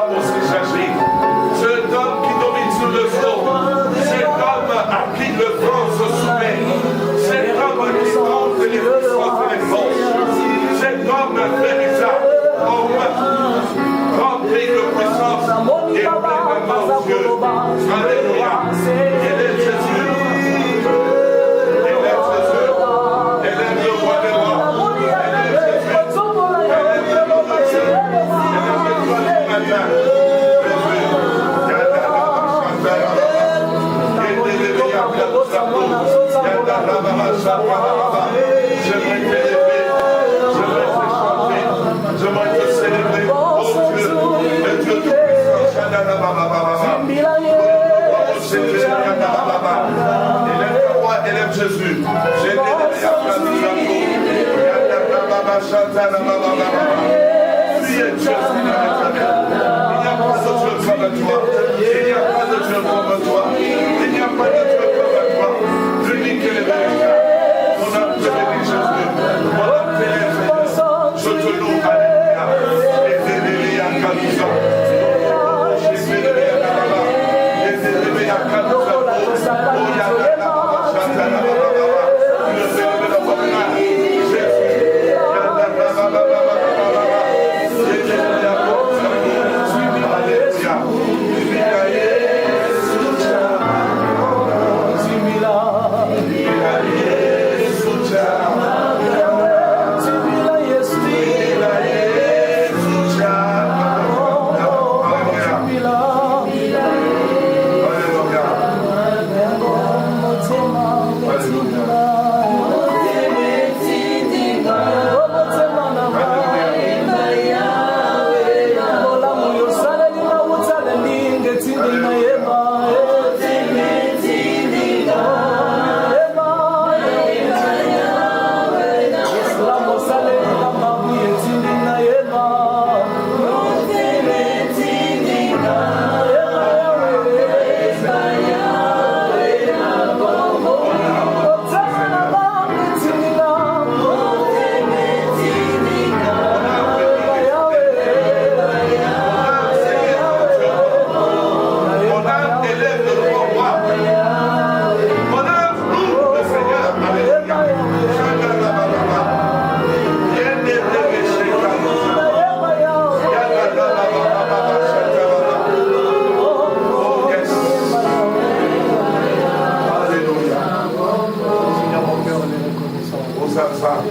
homme aussi cherché. Cet homme qui domine sur le sol. Cet homme à qui le vent se soumet. Cet homme qui trompe les puissances et les forces. Cet homme véritable. Homme rempli de puissance et pleinement Dieu. Alléluia. Il est Jésus. Il est Jésus. Il est le roi des rois. Il est Jésus. Il est le roi des rois. Il est le roi du matin. J'aimerais t'élever, j'aimerais te chanter, j'aimerais te célébrer, oh Dieu, le Dieu tout-puissant, élève le roi, élève Jésus, j'ai élevé tu es Dieu, Seigneur éternel. Il n'y a pas de Dieu comme toi, il n'y a pas de Dieu comme toi, il n'y a pas de Dieu comme toi, l'unique et le véritable. Mon âme te bénit Jésus, mon âme t'élève Seigneur, je te loue, alléluia, et t'élever à Kalouza, et t'élever à Kalaba, et t'élever à Kalouza, oh Yadana, Chantana, le Seigneur de votre âme, Jésus, Yadana,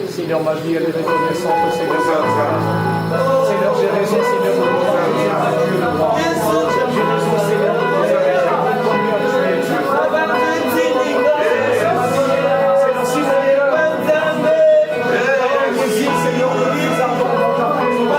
Seigneur, ma vie, elle est reconnaissante au Seigneur. Seigneur, j'ai raison, Seigneur, de vous parler à Dieu le roi. J'ai raison, Seigneur, de vous dire que j'ai vu comme Dieu est Dieu. Seigneur, si vous êtes là, Seigneur, nous attendons dans ta présence.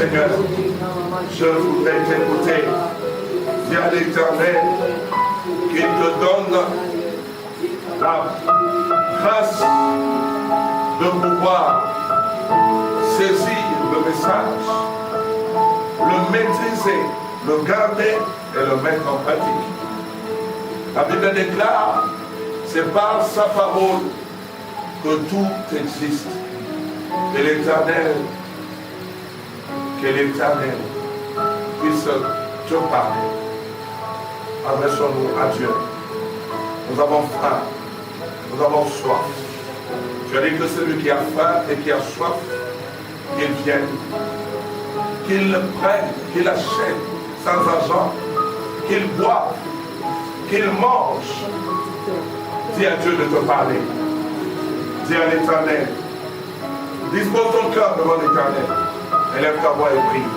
Seigneur, je voudrais t'écouter. Dis à l'Éternel qu'il te donne la grâce de pouvoir saisir le message, le maîtriser, le garder et le mettre en pratique. La Bible déclare, c'est par sa parole que tout existe. Et l'Éternel, que l'Éternel puisse te parler. Adressons-nous à Dieu. Nous avons faim, nous avons soif. Tu as dit que celui qui a faim et qui a soif, qu'il vienne. qu'ils prennent, qu'ils achètent sans argent, qu'ils boivent, qu'ils mangent. Dis à Dieu de te parler. Dis à l'Éternel. Dispose ton cœur devant l'Éternel. Élève ta voix et prie.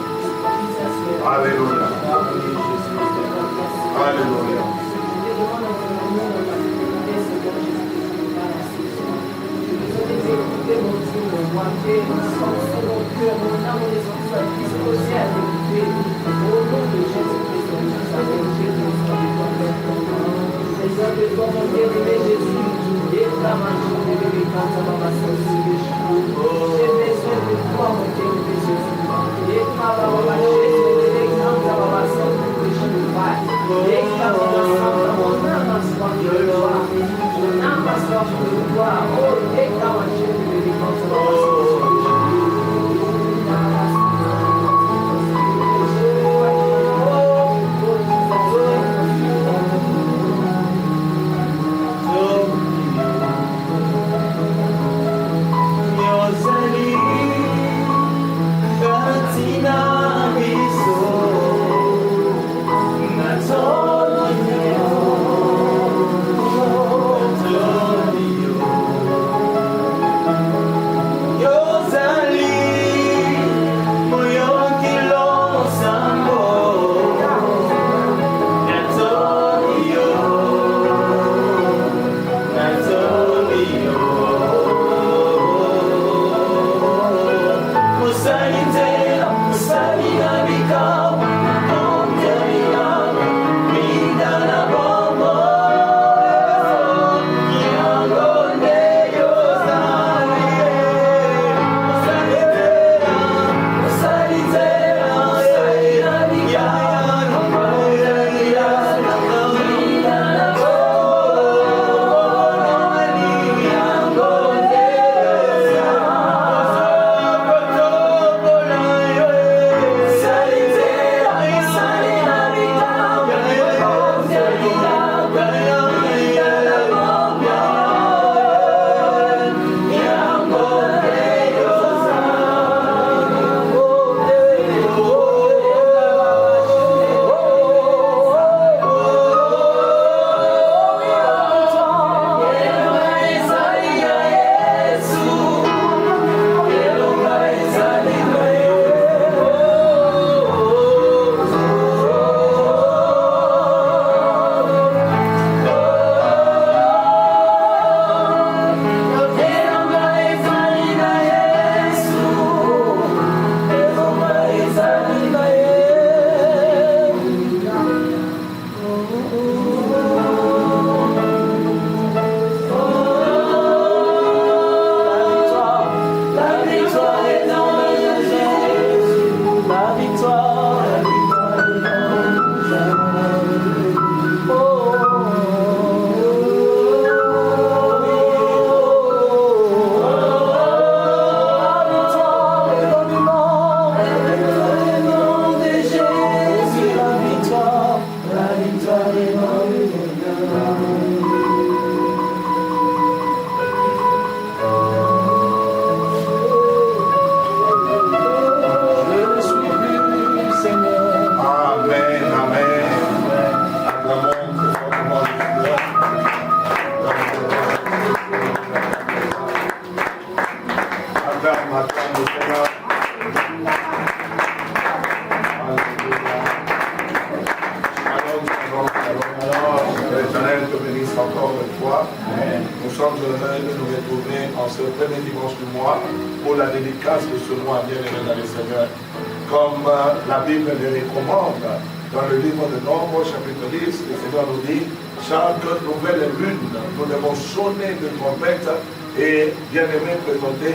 Alléluia. Alléluia.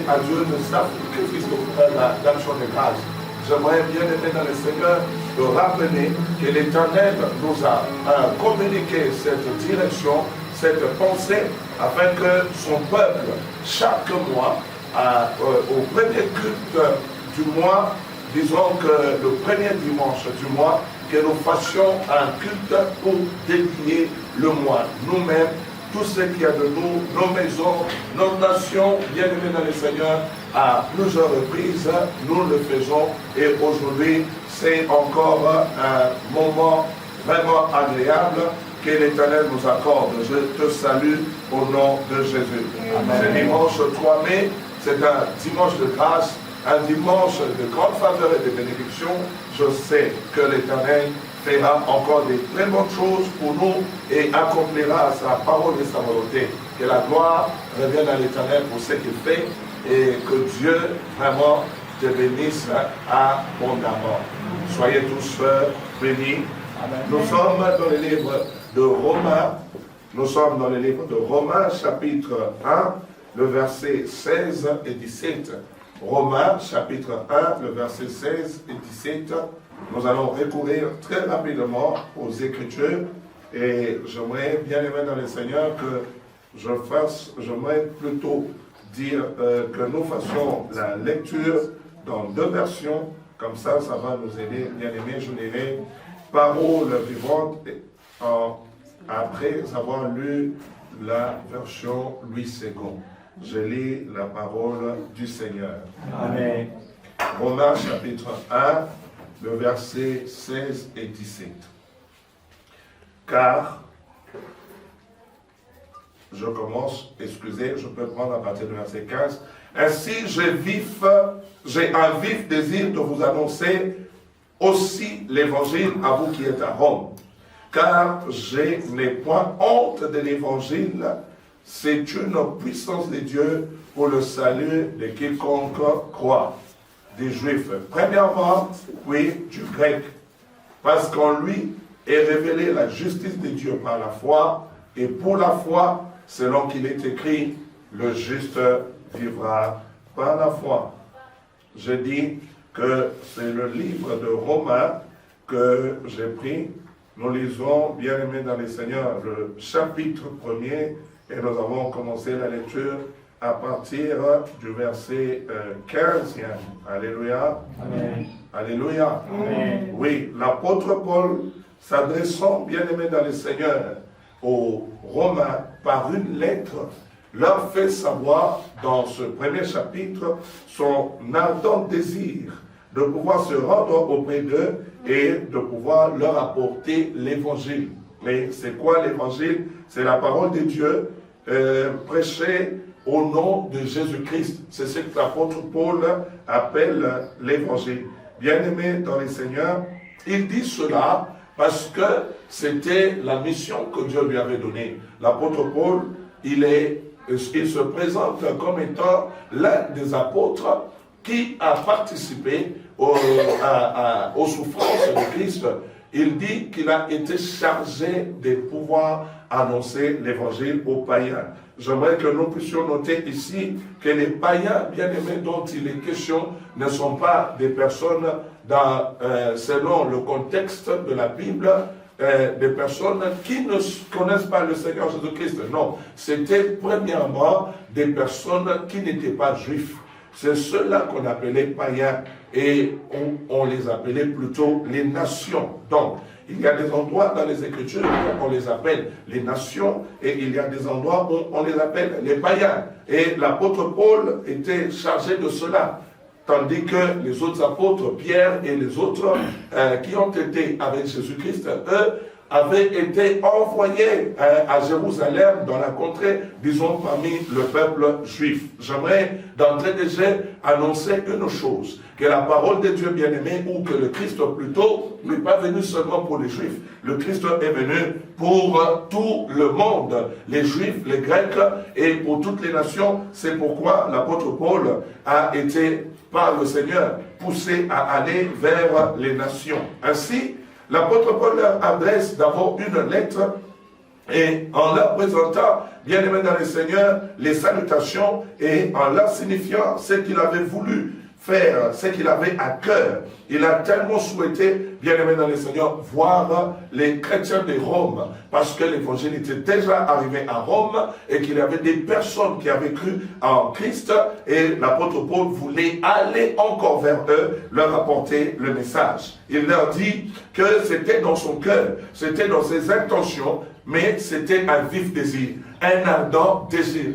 À Dieu le sacrifice d'action de grâce. J'aimerais bien aimer dans le Seigneur de rappeler que l'Éternel nous a communiqué cette direction, cette pensée, afin que son peuple, chaque mois, au premier culte du mois, disons que le premier dimanche du mois, que nous fassions un culte pour dédier le mois. Nous-mêmes, tout ce qu'il y a de nous, nos maisons, nos nations, bien-aimés dans le Seigneur, à plusieurs reprises, nous le faisons. Et aujourd'hui, c'est encore un moment vraiment agréable que l'Éternel nous accorde. Je te salue au nom de Jésus. Ce dimanche 3 mai, c'est un dimanche de grâce, un dimanche de grande faveur et de bénédiction. Je sais que l'Éternel fera encore des très bonnes choses pour nous et accomplira sa parole et sa volonté. Que la gloire revienne à l'Éternel pour ce qu'il fait et que Dieu vraiment te bénisse abondamment. Soyez tous bénis. Amen. Nous sommes dans le livre de Romains. Nous sommes dans le livre de Romains, chapitre 1, le verset 16 et 17. Romains, chapitre 1, le verset 16 et 17. Nous allons recourir très rapidement aux Écritures. Et j'aimerais, bien aimé dans le Seigneur, que j'aimerais plutôt dire que nous fassions la lecture dans 2 versions. Comme ça va nous aider, bien aimé. Je lirai Parole vivante après avoir lu la version Louis II. Je lis la parole du Seigneur. Amen. Romains chapitre 1, le verset 16 et 17. Car, je commence, excusez, je peux prendre à partir du verset 15. Ainsi, j'ai un vif désir de vous annoncer aussi l'évangile à vous qui êtes à Rome. Car je n'ai point honte de l'évangile, c'est une puissance de Dieu pour le salut de quiconque croit, des Juifs premièrement, puis du grec, parce qu'en lui est révélée la justice de Dieu par la foi, et pour la foi, selon qu'il est écrit, le juste vivra par la foi. Je dis que c'est le livre de Romains que j'ai pris. Nous lisons, bien aimés dans le Seigneur, le chapitre 1er, et nous avons commencé la lecture à partir du verset 15. Alléluia. Amen. Alléluia. Amen. Oui, l'apôtre Paul, s'adressant, bien aimés dans le Seigneur, aux Romains par une lettre, leur fait savoir dans ce premier chapitre son ardent désir de pouvoir se rendre auprès d'eux et de pouvoir leur apporter l'évangile. Mais c'est quoi l'évangile? C'est la parole de Dieu prêchée au nom de Jésus-Christ. C'est ce que l'apôtre Paul appelle l'évangile. Bien-aimé dans les Seigneurs, il dit cela parce que c'était la mission que Dieu lui avait donnée. L'apôtre Paul, il se présente comme étant l'un des apôtres qui a participé aux souffrances de Christ. Il dit qu'il a été chargé de pouvoir annoncer l'évangile aux païens. J'aimerais que nous puissions noter ici que les païens, bien-aimés, dont il est question, ne sont pas des personnes, selon le contexte de la Bible, des personnes qui ne connaissent pas le Seigneur Jésus-Christ. Non, c'était premièrement des personnes qui n'étaient pas juifs. C'est ceux-là qu'on appelait païens et on les appelait plutôt les nations. Donc, il y a des endroits dans les Écritures où on les appelle les nations et il y a des endroits où on les appelle les païens. Et l'apôtre Paul était chargé de cela. Tandis que les autres apôtres, Pierre et les autres qui ont été avec Jésus-Christ, eux, avaient été envoyés à Jérusalem, dans la contrée, disons, parmi le peuple juif. J'aimerais d'entrée de jeu annoncer une chose, que la parole de Dieu bien-aimé, ou que le Christ plutôt, n'est pas venu seulement pour les Juifs. Le Christ est venu pour tout le monde, les Juifs, les Grecs, et pour toutes les nations. C'est pourquoi l'apôtre Paul a été, par le Seigneur, poussé à aller vers les nations. Ainsi, l'apôtre Paul leur adresse d'abord une lettre et en leur présentant, bien aimé dans le Seigneur, les salutations et en leur signifiant ce qu'il avait voulu faire, ce qu'il avait à cœur. Il a tellement souhaité, bien aimé dans le Seigneur, voir les chrétiens de Rome, parce que l'évangile était déjà arrivé à Rome et qu'il y avait des personnes qui avaient cru en Christ et l'apôtre Paul voulait aller encore vers eux, leur apporter le message. Il leur dit que c'était dans son cœur, c'était dans ses intentions, mais c'était un vif désir. un ardent désir,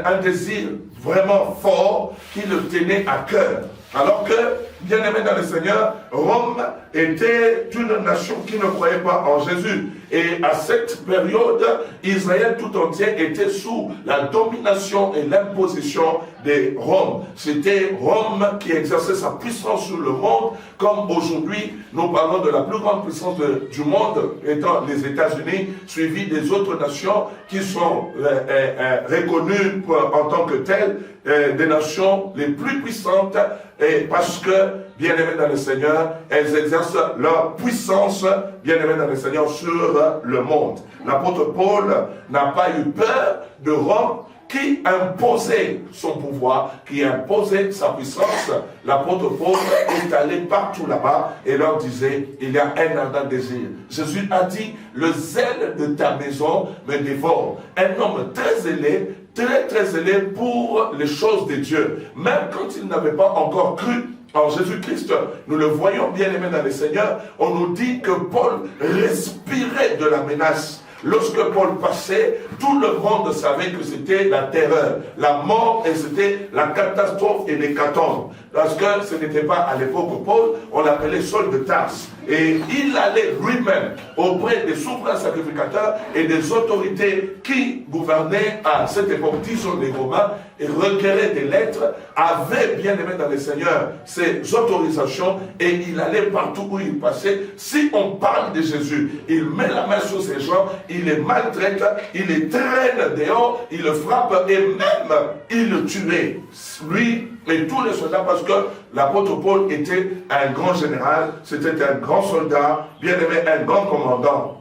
un désir vraiment fort qui le tenait à cœur. Alors que, bien aimé dans le Seigneur, Rome était une nation qui ne croyait pas en Jésus. Et à cette période, Israël tout entier était sous la domination et l'imposition de Rome. C'était Rome qui exerçait sa puissance sur le monde, comme aujourd'hui, nous parlons de la plus grande puissance du monde, étant les États-Unis, suivi des autres nations qui sont reconnues en tant que telles, des nations les plus puissantes, et parce que, bien aimés dans le Seigneur, elles exercent leur puissance, bien aimés dans le Seigneur, sur le monde. L'apôtre Paul n'a pas eu peur de Rome, qui imposait son pouvoir, qui imposait sa puissance. L'apôtre Paul est allé partout là-bas et leur disait, il y a un ardent désir. Jésus a dit, le zèle de ta maison me dévore. Un homme très zélé, très zélé pour les choses de Dieu. Même quand il n'avait pas encore cru en Jésus-Christ, nous le voyons bien aimé dans le Seigneur, on nous dit que Paul respirait de la menace. Lorsque Paul passait, tout le monde savait que c'était la terreur, la mort, et c'était la catastrophe et l'hécatombe. Parce que ce n'était pas à l'époque Paul, on l'appelait Saul de Tarse. Et il allait lui-même auprès des souverains sacrificateurs et des autorités qui gouvernaient à cette époque, disons les Romains, et requéraient des lettres, avait bien aimé dans le Seigneur ces autorisations, et il allait partout où il passait. Si on parle de Jésus, il met la main sur ces gens, il les maltraite, il les traîne dehors, il le frappe et même il le tuait. Lui et tous les soldats, parce que l'apôtre Paul était un grand général, c'était un grand soldat, bien aimé, un grand commandant.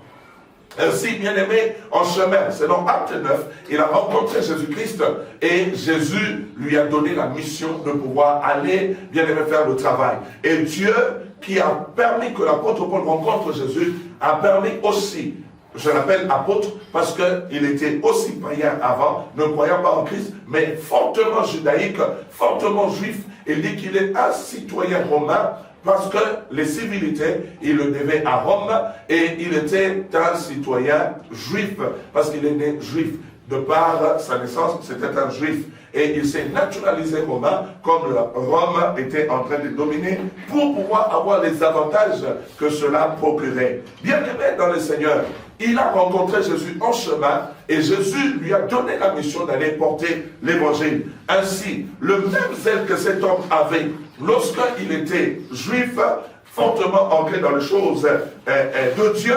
Ainsi, bien aimé, en chemin, c'est dans Acte 9, il a rencontré Jésus-Christ et Jésus lui a donné la mission de pouvoir aller, bien aimé, faire le travail. Et Dieu, qui a permis que l'apôtre Paul rencontre Jésus, a permis aussi, je l'appelle apôtre parce qu'il était aussi païen avant, ne croyant pas en Christ, mais fortement judaïque, fortement juif. Il dit qu'il est un citoyen romain parce que les civilités, il le devait à Rome, et il était un citoyen juif parce qu'il est né juif. De par sa naissance, c'était un juif. Et il s'est naturalisé romain comme Rome était en train de dominer pour pouvoir avoir les avantages que cela procurait. Bien aimé dans le Seigneur, il a rencontré Jésus en chemin et Jésus lui a donné la mission d'aller porter l'évangile. Ainsi, le même zèle que cet homme avait lorsqu'il était juif, fortement ancré dans les choses de Dieu,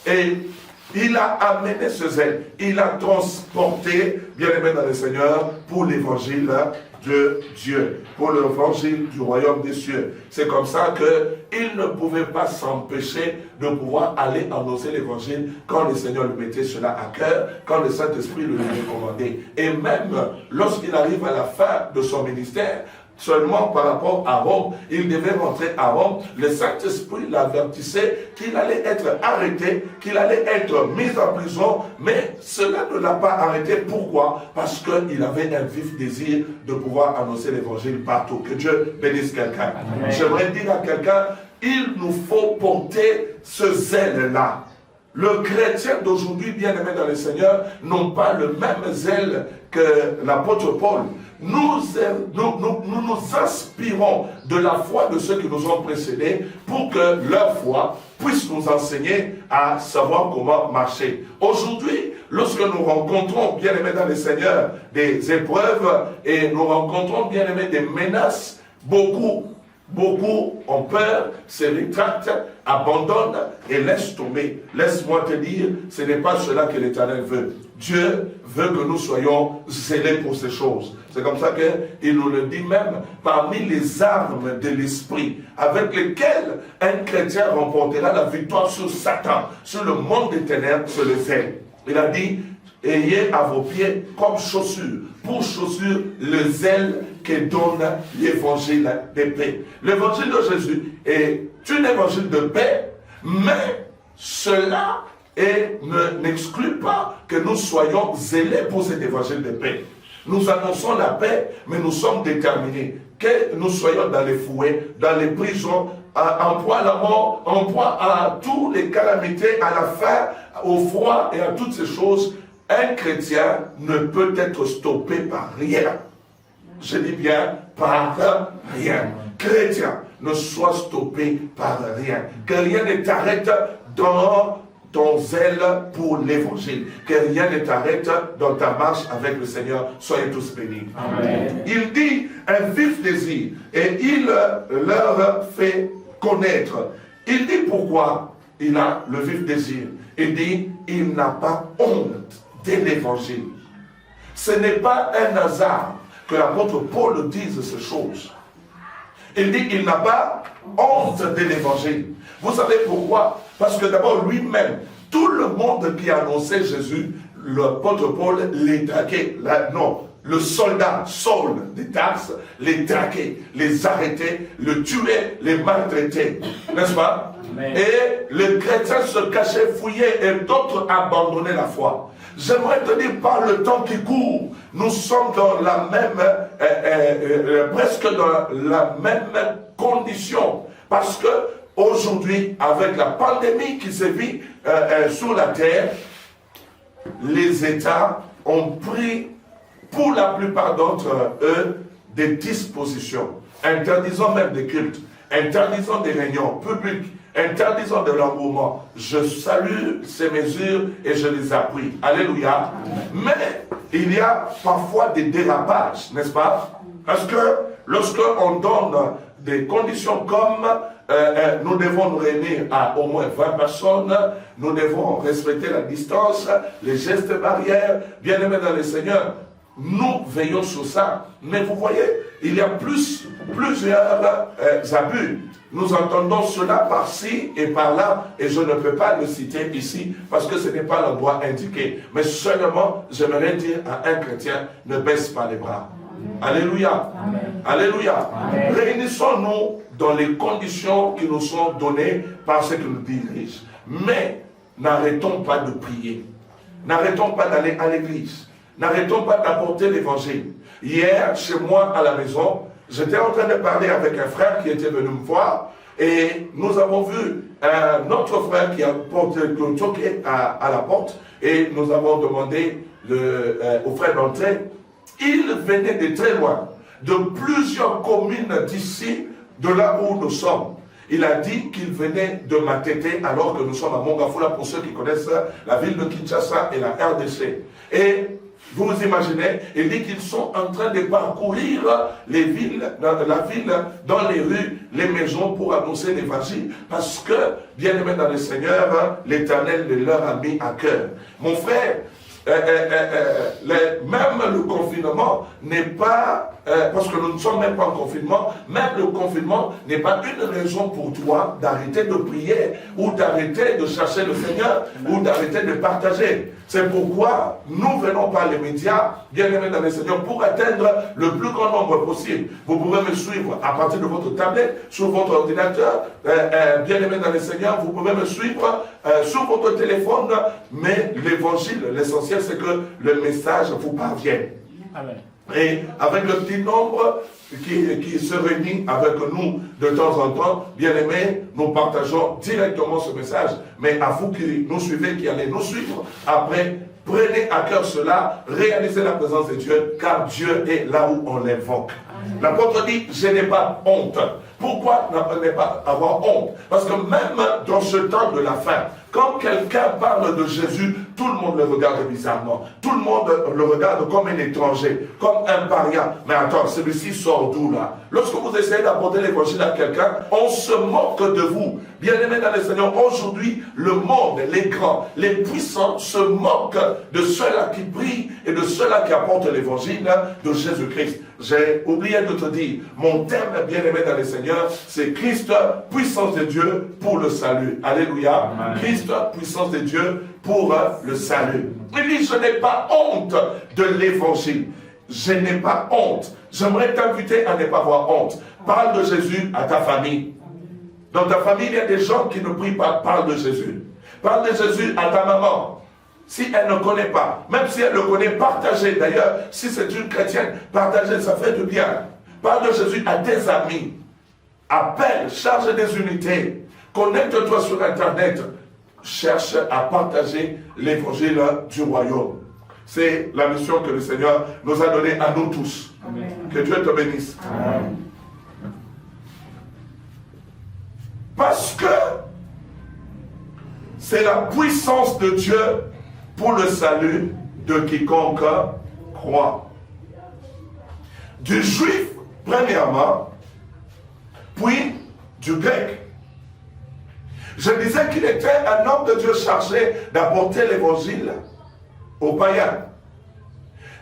et il a amené ce zèle, il a transporté, bien aimé dans le Seigneur, pour l'évangile de Dieu, pour l'évangile du royaume des cieux. C'est comme ça qu'il ne pouvait pas s'empêcher de pouvoir aller annoncer l'évangile quand le Seigneur lui mettait cela à cœur, quand le Saint-Esprit lui recommandait. Et même lorsqu'il arrive à la fin de son ministère, seulement par rapport à Rome, il devait rentrer à Rome, le Saint-Esprit l'avertissait qu'il allait être arrêté, qu'il allait être mis en prison, mais cela ne l'a pas arrêté. Pourquoi? Parce qu'il avait un vif désir de pouvoir annoncer l'évangile partout. Que Dieu bénisse quelqu'un. J'aimerais dire à quelqu'un, il nous faut porter ce zèle-là. Le chrétien d'aujourd'hui, bien aimé dans le Seigneur, n'ont pas le même zèle que l'apôtre Paul. Nous nous inspirons de la foi de ceux qui nous ont précédés pour que leur foi puisse nous enseigner à savoir comment marcher. Aujourd'hui, lorsque nous rencontrons, bien aimés dans le Seigneur, des épreuves et nous rencontrons, bien aimés, des menaces, beaucoup ont peur, se rétractent, abandonnent et laissent tomber. Laisse-moi te dire, ce n'est pas cela que l'Éternel veut. Dieu veut que nous soyons zélés pour ces choses. C'est comme ça qu'il nous le dit même, parmi les armes de l'esprit avec lesquelles un chrétien remportera la victoire sur Satan, sur le monde des ténèbres, c'est le zèle. Il a dit, ayez à vos pieds comme chaussure, pour chaussure le zèle que donne l'évangile de paix. L'évangile de Jésus est un évangile de paix, mais cela n'exclut pas que nous soyons zélés pour cet évangile de paix. Nous annonçons la paix, mais nous sommes déterminés. Que nous soyons dans les fouets, dans les prisons, en proie à la mort, en proie à toutes les calamités, à la faim, au froid et à toutes ces choses, un chrétien ne peut être stoppé par rien. Je dis bien par rien. Chrétien, ne sois stoppé par rien. Que rien ne t'arrête dans ton zèle pour l'évangile. Que rien ne t'arrête dans ta marche avec le Seigneur. Soyez tous bénis. Amen. Il dit un vif désir et il leur fait connaître. Il dit pourquoi il a le vif désir. Il dit il n'a pas honte de l'évangile. Ce n'est pas un hasard que l'apôtre Paul dise ces choses. Il dit il n'a pas honte de l'évangile. Vous savez pourquoi? Parce que d'abord lui-même, tout le monde qui annonçait Jésus, l'apôtre Paul les traquait. Non, le soldat Saul de Tarse les traquait, les arrêtait, le tuait, les maltraitait. N'est-ce pas? Amen. Et les chrétiens se cachaient, fouillaient et d'autres abandonnaient la foi. J'aimerais te dire, par le temps qui court, nous sommes dans la même, presque dans la même condition. Parce que aujourd'hui, avec la pandémie qui sévit sur la terre, les États ont pris, pour la plupart d'entre eux, des dispositions, interdisant même des cultes, interdisant des réunions publiques, interdisant de l'engouement. Je salue ces mesures et je les appuie. Alléluia. Mais il y a parfois des dérapages, n'est-ce pas? Parce que lorsqu'on donne des conditions comme nous devons nous réunir à au moins 20 personnes, nous devons respecter la distance, les gestes barrières, bien aimés dans le Seigneur, nous veillons sur ça. Mais vous voyez, il y a plusieurs abus. Nous entendons cela par-ci et par-là, et je ne peux pas le citer ici, parce que ce n'est pas l'endroit indiqué. Mais seulement, j'aimerais dire à un chrétien, ne baisse pas les bras. Alléluia. Amen. Alléluia. Amen. Réunissons-nous dans les conditions qui nous sont données par ceux qui nous dirigent. Mais n'arrêtons pas de prier. N'arrêtons pas d'aller à l'église. N'arrêtons pas d'apporter l'évangile. Hier, chez moi, à la maison, j'étais en train de parler avec un frère qui était venu me voir et nous avons vu un autre frère qui a toqué à la porte et nous avons demandé au frère d'entrer. Il venait de très loin, de plusieurs communes d'ici, de là où nous sommes. Il a dit qu'il venait de Matete alors que nous sommes à Mongafula, pour ceux qui connaissent la ville de Kinshasa et la RDC. Et vous imaginez, il dit qu'ils sont en train de parcourir les villes, la ville, dans les rues, les maisons pour annoncer l'évangile. Parce que, bien aimé dans le Seigneur, l'Éternel leur a mis à cœur. Mon frère, même le confinement n'est pas, parce que nous ne sommes même pas en confinement, même le confinement n'est pas une raison pour toi d'arrêter de prier ou d'arrêter de chercher le Seigneur ou d'arrêter de partager. C'est pourquoi nous venons par les médias, bien aimés dans le Seigneur, pour atteindre le plus grand nombre possible. Vous pouvez me suivre à partir de votre tablette, sur votre ordinateur, bien aimés dans le Seigneur, vous pouvez me suivre sur votre téléphone, mais l'évangile, l'essentiel, c'est que le message vous parvienne. Amen. Et avec le petit nombre qui se réunit avec nous de temps en temps, bien aimés, nous partageons directement ce message. Mais à vous qui nous suivez, qui allez nous suivre, après, prenez à cœur cela, réalisez la présence de Dieu, car Dieu est là où on l'invoque. L'apôtre dit, je n'ai pas honte. Pourquoi ne pas avoir honte? Parce que même dans ce temps de la fin, quand quelqu'un parle de Jésus, tout le monde le regarde bizarrement. Tout le monde le regarde comme un étranger, comme un paria. Mais attends, celui-ci sort d'où là? Lorsque vous essayez d'apporter l'évangile à quelqu'un, on se moque de vous. Bien-aimés dans le Seigneur, aujourd'hui, le monde, les grands, les puissants se moquent de ceux-là qui prient et de ceux-là qui apportent l'évangile de Jésus-Christ. J'ai oublié de te dire, mon thème, bien-aimé dans le Seigneur, c'est Christ, puissance de Dieu pour le salut. Alléluia. Amen. Christ, puissance de Dieu pour le salut. Il dit, je n'ai pas honte de l'évangile. Je n'ai pas honte. J'aimerais t'inviter à ne pas avoir honte. Parle de Jésus à ta famille. Dans ta famille, il y a des gens qui ne prient pas. Parle de Jésus. Parle de Jésus à ta maman. Si elle ne connaît pas, même si elle le connaît, partagez. D'ailleurs, si c'est une chrétienne, partagez, ça fait du bien. Parle de Jésus à tes amis. Appelle, charge des unités. Connecte-toi sur Internet. Cherche à partager l'évangile du royaume. C'est la mission que le Seigneur nous a donnée à nous tous. Amen. Que Dieu te bénisse. Amen. Parce que c'est la puissance de Dieu pour le salut de quiconque croit. Du juif, premièrement, puis du grec. Je disais qu'il était un homme de Dieu chargé d'apporter l'évangile aux païens.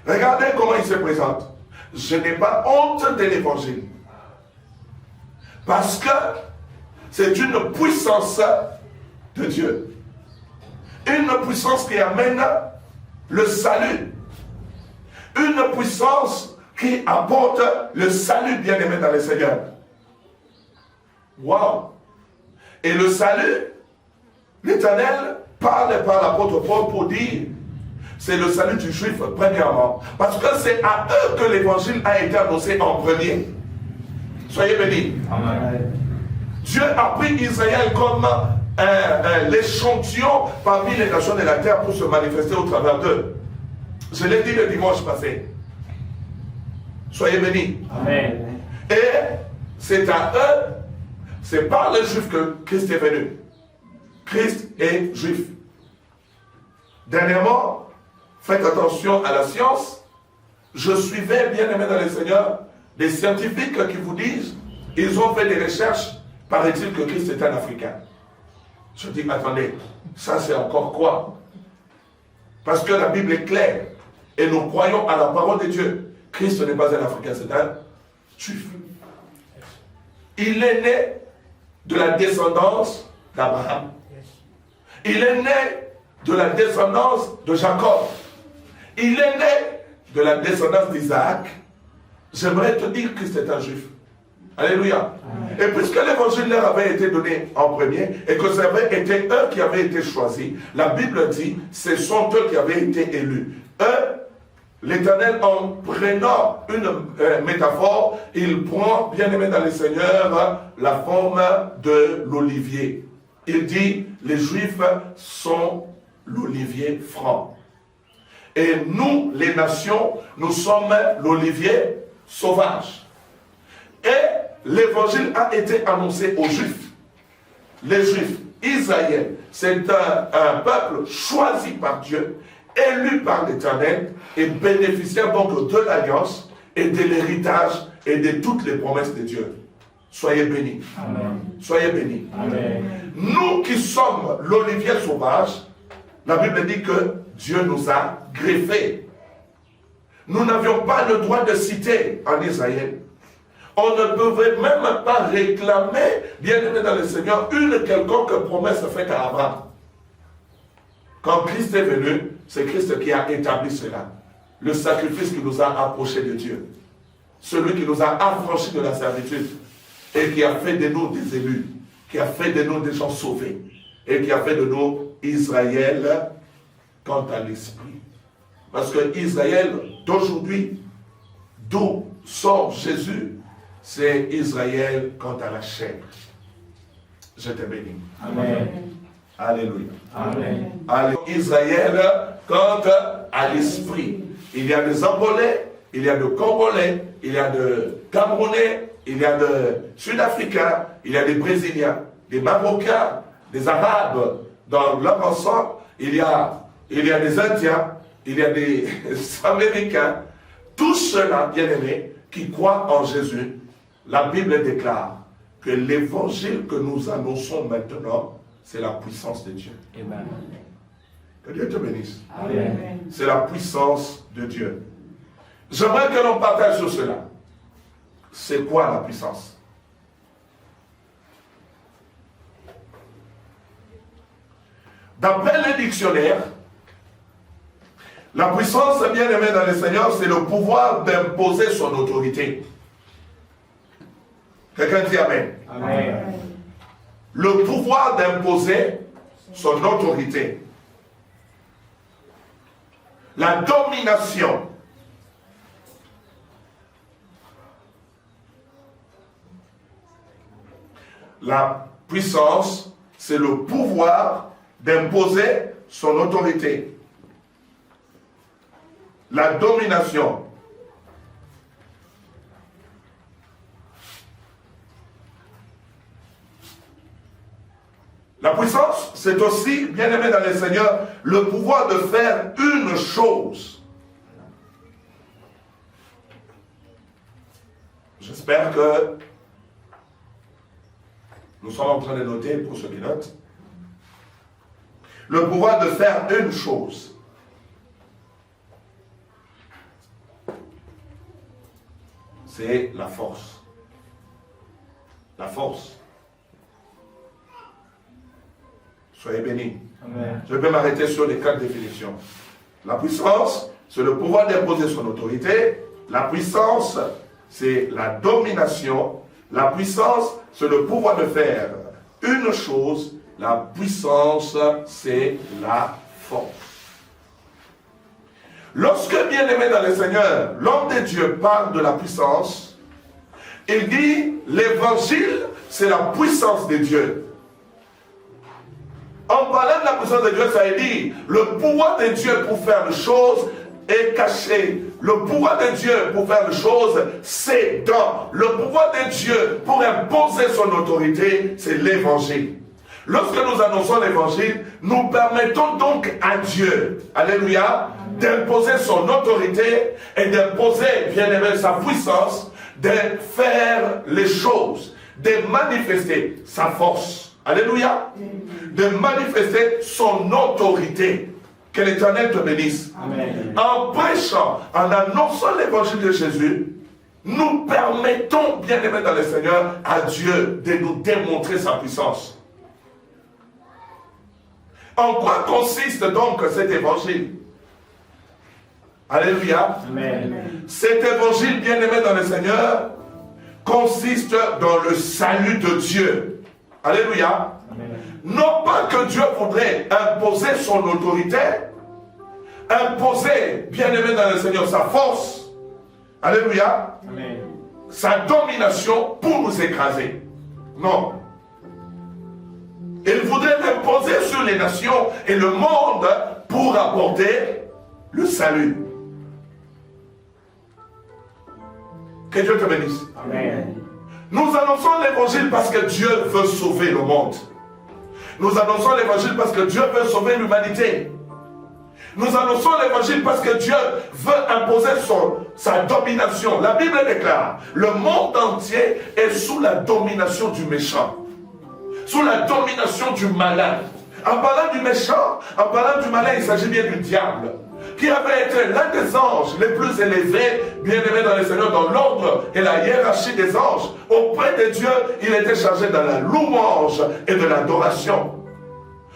Regardez comment il se présente. Je n'ai pas honte de l'évangile. Parce que c'est une puissance de Dieu. Une puissance qui amène le salut. Une puissance qui apporte le salut, bien-aimé dans le Seigneur. Waouh! Et le salut, l'Éternel parle par l'apôtre Paul pour dire, c'est le salut du juif, premièrement. Parce que c'est à eux que l'évangile a été annoncé en premier. Soyez bénis. Amen. Dieu a pris Israël comme l'échantillon parmi les nations de la terre pour se manifester au travers d'eux. Je l'ai dit le dimanche passé. Soyez bénis. Amen. Et c'est à eux, c'est par les Juifs que Christ est venu. Christ est juif. Dernièrement, faites attention à la science. Je suivais, bien aimé dans le Seigneur, des scientifiques qui vous disent, ils ont fait des recherches, paraît-il que Christ est un Africain. Je dis, attendez, ça c'est encore quoi? Parce que la Bible est claire, et nous croyons à la parole de Dieu. Christ n'est pas un Africain, c'est un Juif. Il est né de la descendance d'Abraham. Il est né de la descendance de Jacob. Il est né de la descendance d'Isaac. J'aimerais te dire que Christ est un Juif. Alléluia. Amen. Et puisque l'évangile leur avait été donné en premier et que ça avait été eux qui avaient été choisis, la Bible dit, ce sont eux qui avaient été élus. Eux, l'Éternel, en prenant une métaphore, il prend, bien aimé dans le Seigneur, la forme de l'olivier. Il dit, les Juifs sont l'olivier franc. Et nous, les nations, nous sommes l'olivier sauvage. Et l'évangile a été annoncé aux Juifs. Les Juifs, Israël, c'est un peuple choisi par Dieu, élu par l'Éternel et bénéficiaire donc de l'alliance et de l'héritage et de toutes les promesses de Dieu. Soyez bénis. Amen. Soyez bénis. Amen. Nous qui sommes l'olivier sauvage, la Bible dit que Dieu nous a greffés. Nous n'avions pas le droit de citer en Israël. On ne pouvait même pas réclamer, bien aimé dans le Seigneur, une quelconque promesse faite à Abraham. Quand Christ est venu, c'est Christ qui a établi cela. Le sacrifice qui nous a approchés de Dieu. Celui qui nous a affranchis de la servitude. Et qui a fait de nous des élus. Qui a fait de nous des gens sauvés. Et qui a fait de nous Israël quant à l'esprit. Parce que Israël d'aujourd'hui, d'où sort Jésus, c'est Israël quant à la chair. Je te bénis. Amen. Alléluia. Amen. Alléluia. Israël quant à l'esprit. Il y a des Angolais, il y a des Congolais, il y a des Camerounais, il y a des Sud-Africains, il y a des Brésiliens, des Marocains, des Arabes. Dans leur ensemble, il y a des Indiens, il y a des Américains. Tous ceux-là, bien-aimés, qui croient en Jésus, la Bible déclare que l'évangile que nous annonçons maintenant, c'est la puissance de Dieu. Amen. Que Dieu te bénisse. Amen. C'est la puissance de Dieu. J'aimerais que l'on partage sur cela. C'est quoi la puissance? D'après le dictionnaire, la puissance, bien aimé dans le Seigneur, c'est le pouvoir d'imposer son autorité. Quelqu'un dit Amen. Amen. Le pouvoir d'imposer son autorité. La domination. La puissance, c'est le pouvoir d'imposer son autorité. la domination. La puissance, c'est aussi, bien aimé dans le Seigneur, le pouvoir de faire une chose. J'espère que nous sommes en train de noter, pour ceux qui notent, le pouvoir de faire une chose. C'est la force. La force. Soyez bénis. Amen. Je vais m'arrêter sur les 4 définitions. La puissance, c'est le pouvoir d'imposer son autorité. La puissance, c'est la domination. La puissance, c'est le pouvoir de faire une chose. La puissance, c'est la force. Lorsque, bien-aimé dans le Seigneur, l'homme de Dieu parle de la puissance, il dit, l'évangile, c'est la puissance de Dieu. En parlant de la puissance de Dieu, ça veut dire, le pouvoir de Dieu pour faire des choses est caché. Le pouvoir de Dieu pour faire des choses, c'est dans. Le pouvoir de Dieu pour imposer son autorité, c'est l'évangile. Lorsque nous annonçons l'évangile, nous permettons donc à Dieu, alléluia, d'imposer son autorité et d'imposer, bien aimé, sa puissance, de faire les choses, de manifester sa force. Alléluia. De manifester son autorité. Que l'Éternel te bénisse. Amen. En prêchant, en annonçant l'évangile de Jésus, nous permettons, bien aimé dans le Seigneur, à Dieu de nous démontrer sa puissance. En quoi consiste donc cet évangile? Alléluia. Amen. Cet évangile, bien aimé dans le Seigneur, consiste dans le salut de Dieu. Alléluia. Amen. Non pas que Dieu voudrait imposer son autorité, imposer, bien aimé dans le Seigneur, sa force. Alléluia. Amen. Sa domination pour nous écraser. Non. Il voudrait l'imposer sur les nations et le monde pour apporter le salut. Que Dieu te bénisse. Amen. Nous annonçons l'évangile parce que Dieu veut sauver le monde. Nous annonçons l'évangile parce que Dieu veut sauver l'humanité. Nous annonçons l'évangile parce que Dieu veut imposer sa domination. La Bible déclare, le monde entier est sous la domination du méchant. Sous la domination du malin. En parlant du méchant, en parlant du malin, il s'agit bien du diable, qui avait été l'un des anges les plus élevés, bien aimés dans le Seigneur, dans l'ordre et la hiérarchie des anges. Auprès de Dieu, il était chargé dans la louange et de l'adoration.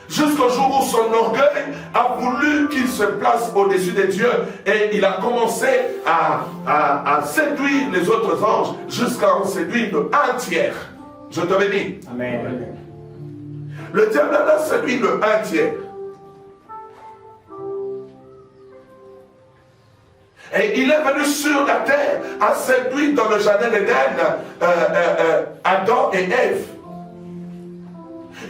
Jusqu'au jour où son orgueil a voulu qu'il se place au-dessus de Dieu et il a commencé à séduire les autres anges jusqu'à en séduire un tiers. Je te bénis. Amen. Le diable a séduit le un tiers. Et il est venu sur la terre à séduire dans le jardin d'Éden Adam et Ève.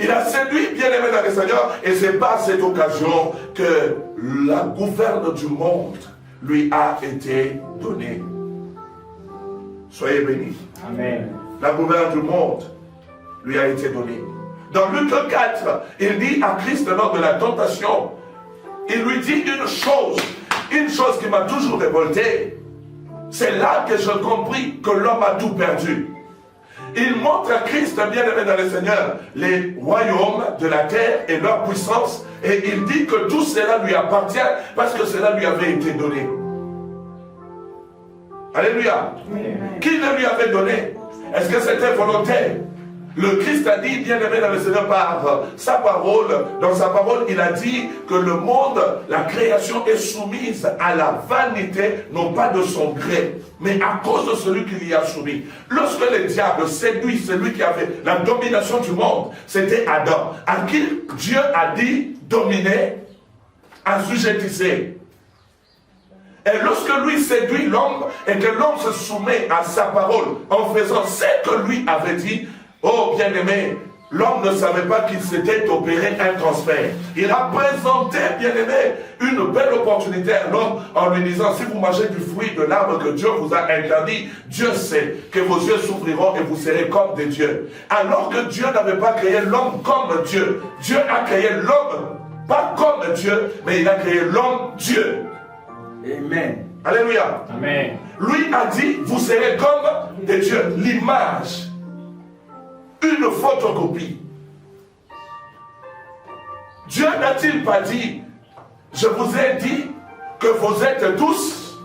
Il a séduit, bien aimé dans le Seigneur, et c'est par cette occasion que la gouverne du monde lui a été donnée. Soyez bénis. Amen. La gouverne du monde lui a été donnée. Dans Luc 4, il dit à Christ lors de la tentation, il lui dit une chose qui m'a toujours révolté. C'est là que j'ai compris que l'homme a tout perdu. Il montre à Christ, bien aimé dans le Seigneur, les royaumes de la terre et leur puissance, et il dit que tout cela lui appartient parce que cela lui avait été donné. Alléluia. Amen. Qui le lui avait donné? Est-ce que c'était volontaire? Le Christ a dit, bien aimé dans le Seigneur, par sa parole, dans sa parole, il a dit que le monde, la création est soumise à la vanité, non pas de son gré, mais à cause de celui qui l'y a soumis. Lorsque le diable séduit celui qui avait la domination du monde, c'était Adam, à qui Dieu a dit dominer, assujettissez. Et lorsque lui séduit l'homme et que l'homme se soumet à sa parole en faisant ce que lui avait dit, oh bien-aimé, l'homme ne savait pas qu'il s'était opéré un transfert. Il a présenté, bien aimé, une belle opportunité à l'homme en lui disant, si vous mangez du fruit de l'arbre que Dieu vous a interdit, Dieu sait que vos yeux s'ouvriront et vous serez comme des dieux. Alors que Dieu n'avait pas créé l'homme comme Dieu. Dieu a créé l'homme, pas comme Dieu, mais il a créé l'homme Dieu. Amen. Alléluia. Amen. Lui a dit, vous serez comme des dieux. L'image. Une photocopie. Dieu n'a-t-il pas dit, je vous ai dit que vous êtes tous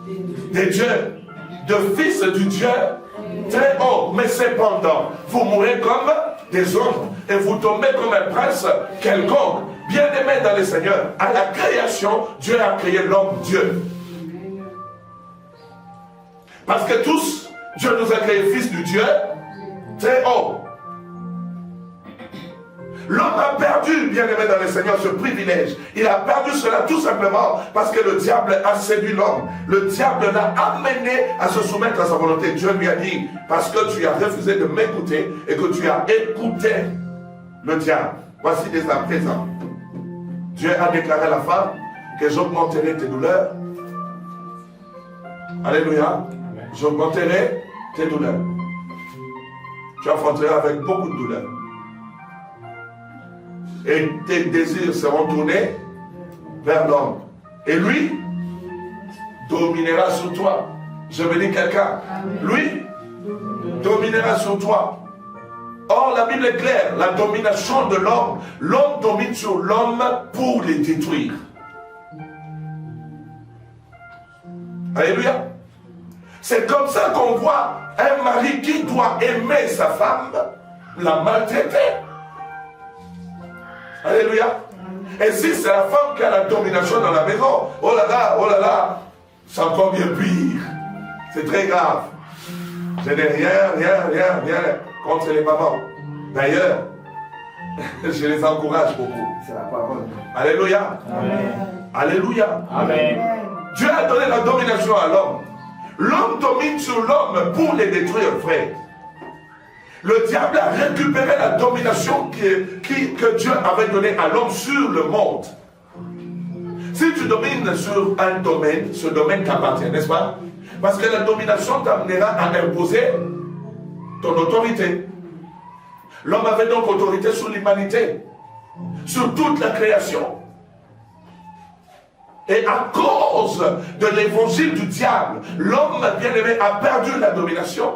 des dieux, de fils du Dieu très haut, mais cependant, vous mourrez comme des hommes et vous tombez comme un prince quelconque. Bien-aimé dans le Seigneur, à la création, Dieu a créé l'homme Dieu. Parce que tous, Dieu nous a créé fils du Dieu très haut. L'homme a perdu, bien-aimé dans le Seigneur, ce privilège. Il a perdu cela tout simplement parce que le diable a séduit l'homme. Le diable l'a amené à se soumettre à sa volonté. Dieu lui a dit, parce que tu as refusé de m'écouter et que tu as écouté le diable. Voici dès à présent. Dieu a déclaré à la femme que j'augmenterai tes douleurs. Alléluia. J'augmenterai tes douleurs. Tu affronteras avec beaucoup de douleurs. Et tes désirs seront tournés vers l'homme. Et lui dominera sur toi. Je veux dire quelqu'un. Lui dominera sur toi. Or, la Bible est claire. La domination de l'homme. L'homme domine sur l'homme pour les détruire. Alléluia. C'est comme ça qu'on voit un mari qui doit aimer sa femme, la maltraiter. Alléluia. Et si c'est la femme qui a la domination dans la maison, oh là là, c'est encore bien pire. C'est très grave. Je n'ai rien contre les mamans. D'ailleurs, je les encourage beaucoup. C'est la parole. Alléluia. Amen. Alléluia. Amen. Dieu a donné la domination à l'homme. L'homme domine sur l'homme pour les détruire, frère. Le diable a récupéré la domination que Dieu avait donnée à l'homme sur le monde. Si tu domines sur un domaine, ce domaine t'appartient, n'est-ce pas? Parce que la domination t'amènera à imposer ton autorité. L'homme avait donc autorité sur l'humanité, sur toute la création. Et à cause de l'évangile du diable, l'homme bien-aimé a perdu la domination.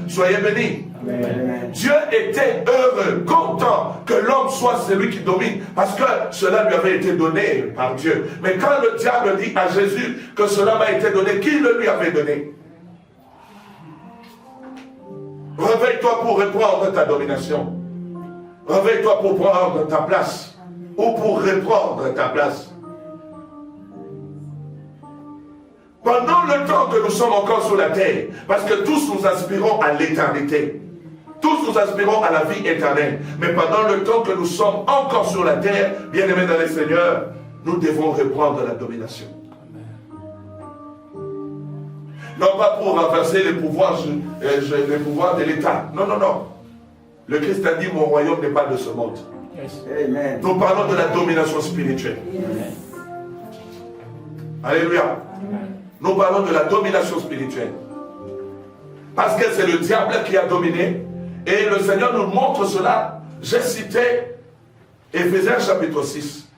Soyez bénis. Amen. Dieu était heureux, content que l'homme soit celui qui domine, parce que cela lui avait été donné par Dieu. Mais quand le diable dit à Jésus que cela m'a été donné, qui le lui avait donné? Réveille-toi pour reprendre ta domination. Réveille-toi pour prendre ta place, ou pour reprendre ta place. Pendant le temps que nous sommes encore sur la terre, parce que tous nous aspirons à l'éternité, tous nous aspirons à la vie éternelle, mais pendant le temps que nous sommes encore sur la terre, bien-aimés dans le Seigneur, nous devons reprendre la domination. Non pas pour renverser les pouvoirs de l'État. Non, non, non. Le Christ a dit, mon royaume n'est pas de ce monde. Yes. Amen. Nous parlons de la domination spirituelle. Amen. Alléluia. Nous parlons de la domination spirituelle. Parce que c'est le diable qui a dominé. Et le Seigneur nous montre cela. J'ai cité Éphésiens chapitre 6.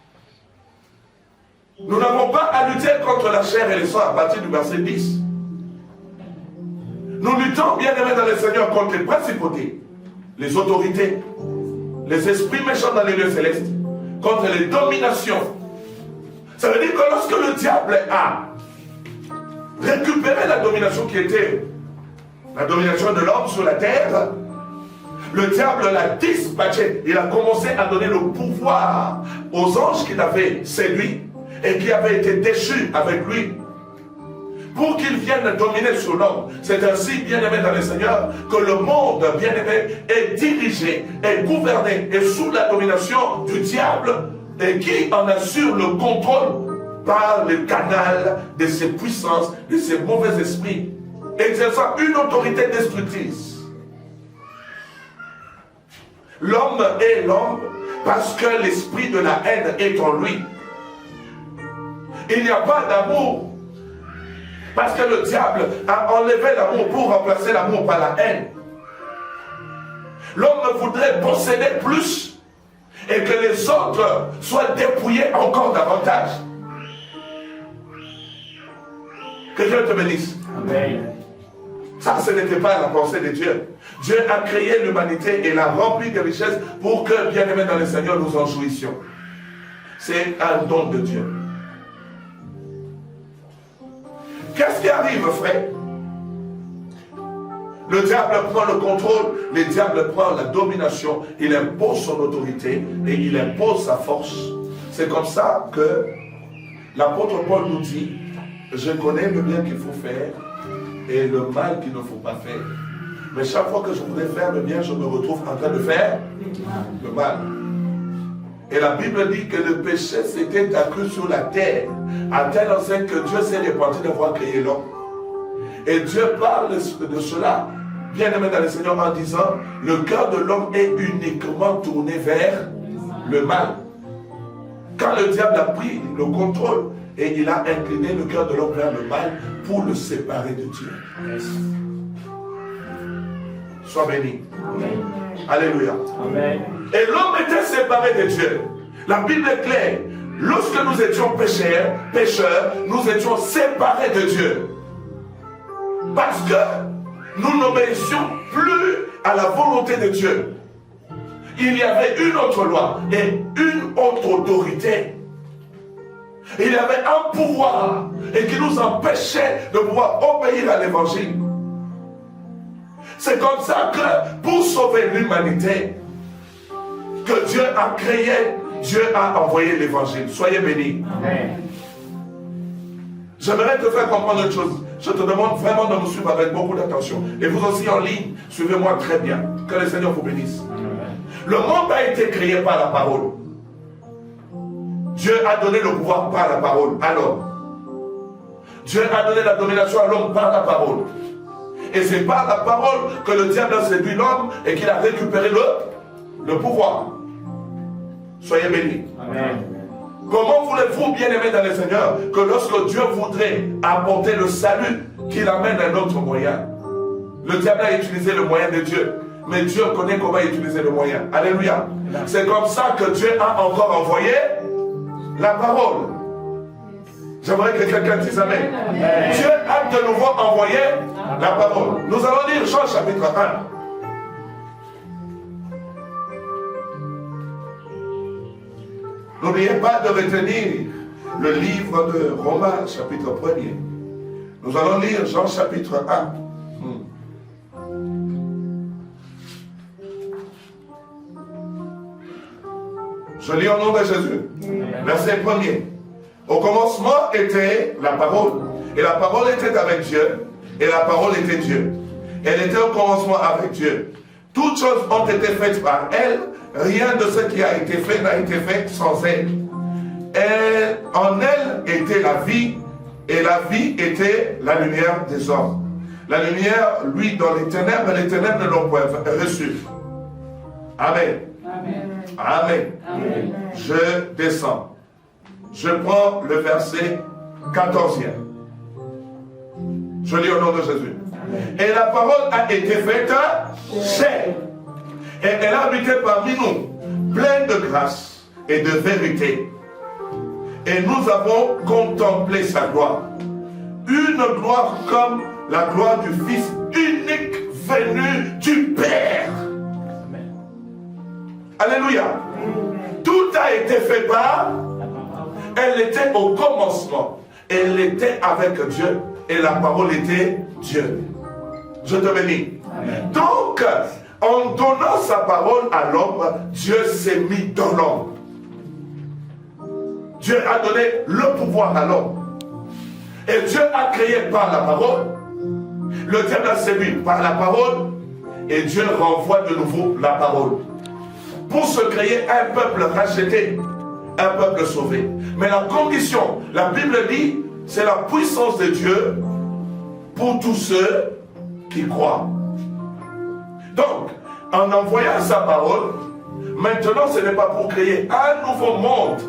Nous n'avons pas à lutter contre la chair et le sang à partir du verset 10. Nous luttons, bien aimés dans le Seigneur, contre les principautés, les autorités, les esprits méchants dans les lieux célestes, contre les dominations. Ça veut dire que lorsque le diable a récupéré la domination qui était la domination de l'homme sur la terre, le diable l'a dispatché. Il a commencé à donner le pouvoir aux anges qu'il avait séduits et qui avaient été déchus avec lui pour qu'ils viennent dominer sur l'homme. C'est ainsi, bien-aimé dans le Seigneur, que le monde, bien-aimé, est dirigé, est gouverné, est sous la domination du diable et qui en assure le contrôle par le canal de ses puissances, de ses mauvais esprits, exerçant une autorité destructrice. l'homme est l'homme parce que l'esprit de la haine est en lui. Il n'y a pas d'amour parce que le diable a enlevé l'amour pour remplacer l'amour par la haine. L'homme voudrait posséder plus et que les autres soient dépouillés encore davantage. Que Dieu te bénisse. Amen. Ça, ce n'était pas la pensée de Dieu. Dieu a créé l'humanité et l'a remplie de richesses pour que, bien aimés dans le Seigneur, nous en jouissions. C'est un don de Dieu. Qu'est-ce qui arrive, frère? Le diable prend le contrôle, le diable prend la domination, il impose son autorité et il impose sa force. C'est comme ça que l'apôtre Paul nous dit, je connais le bien qu'il faut faire et le mal qu'il ne faut pas faire. Mais chaque fois que je voudrais faire le bien, je me retrouve en train de faire le mal. Et la Bible dit que le péché s'était accru sur la terre, à tel enseigne que Dieu s'est répandu d'avoir créé l'homme. Et Dieu parle de cela, bien aimé dans le Seigneur, en disant, le cœur de l'homme est uniquement tourné vers le mal. Quand le diable a pris le contrôle, et il a incliné le cœur de l'homme vers le mal pour le séparer de Dieu. Yes. Sois béni. Amen. Alléluia. Amen. Et l'homme était séparé de Dieu. La Bible est claire. Lorsque nous étions pécheurs, nous étions séparés de Dieu. Parce que nous n'obéissions plus à la volonté de Dieu. Il y avait une autre loi et une autre autorité. Il y avait un pouvoir et qui nous empêchait de pouvoir obéir à l'évangile. C'est comme ça que pour sauver l'humanité, que Dieu a créé, Dieu a envoyé l'évangile. Soyez bénis. Amen. J'aimerais te faire comprendre une chose. Je te demande vraiment de me suivre avec beaucoup d'attention. Et vous aussi en ligne, suivez-moi très bien. Que le Seigneur vous bénisse. Amen. Le monde a été créé par la parole. Dieu a donné le pouvoir par la parole à l'homme. Dieu a donné la domination à l'homme par la parole. Et c'est par la parole que le diable a séduit l'homme et qu'il a récupéré le pouvoir. Soyez bénis. Amen. Comment voulez-vous, bien aimés dans le Seigneur, que lorsque Dieu voudrait apporter le salut, qu'il amène un autre moyen? Le diable a utilisé le moyen de Dieu. Mais Dieu connaît comment utiliser le moyen. Alléluia. C'est comme ça que Dieu a encore envoyé la parole. J'aimerais que quelqu'un dise Amen. Amen. Dieu a de nouveau envoyé la parole. Nous allons lire Jean chapitre 1. N'oubliez pas de retenir le livre de Romains chapitre 1er. Nous allons lire Jean chapitre 1. Je lis au nom de Jésus. Verset 1er. Au commencement était la parole. Et la parole était avec Dieu. Et la parole était Dieu. Elle était au commencement avec Dieu. Toutes choses ont été faites par elle. Rien de ce qui a été fait n'a été fait sans elle. En elle était la vie. Et la vie était la lumière des hommes. La lumière, lui, dans les ténèbres ne l'ont point reçue. Amen. Amen. Amen. Je descends. Je prends le verset 14e. Je lis au nom de Jésus. Amen. Et la parole a été faite chair. Et elle a habité parmi nous, pleine de grâce et de vérité. Et nous avons contemplé sa gloire. Une gloire comme la gloire du Fils unique venu du Père. Alléluia. Tout a été fait par. Elle était au commencement. Elle était avec Dieu. Et la parole était Dieu. Je te bénis. Amen. Donc, en donnant sa parole à l'homme, Dieu s'est mis dans l'homme. Dieu a donné le pouvoir à l'homme. Et Dieu a créé par la parole. Le diable a séduit par la parole. Et Dieu renvoie de nouveau la parole. Pour se créer un peuple racheté, un peuple sauvé. Mais la condition, la Bible dit, c'est la puissance de Dieu pour tous ceux qui croient. Donc, en envoyant sa parole, Maintenant, ce n'est pas pour créer un nouveau monde,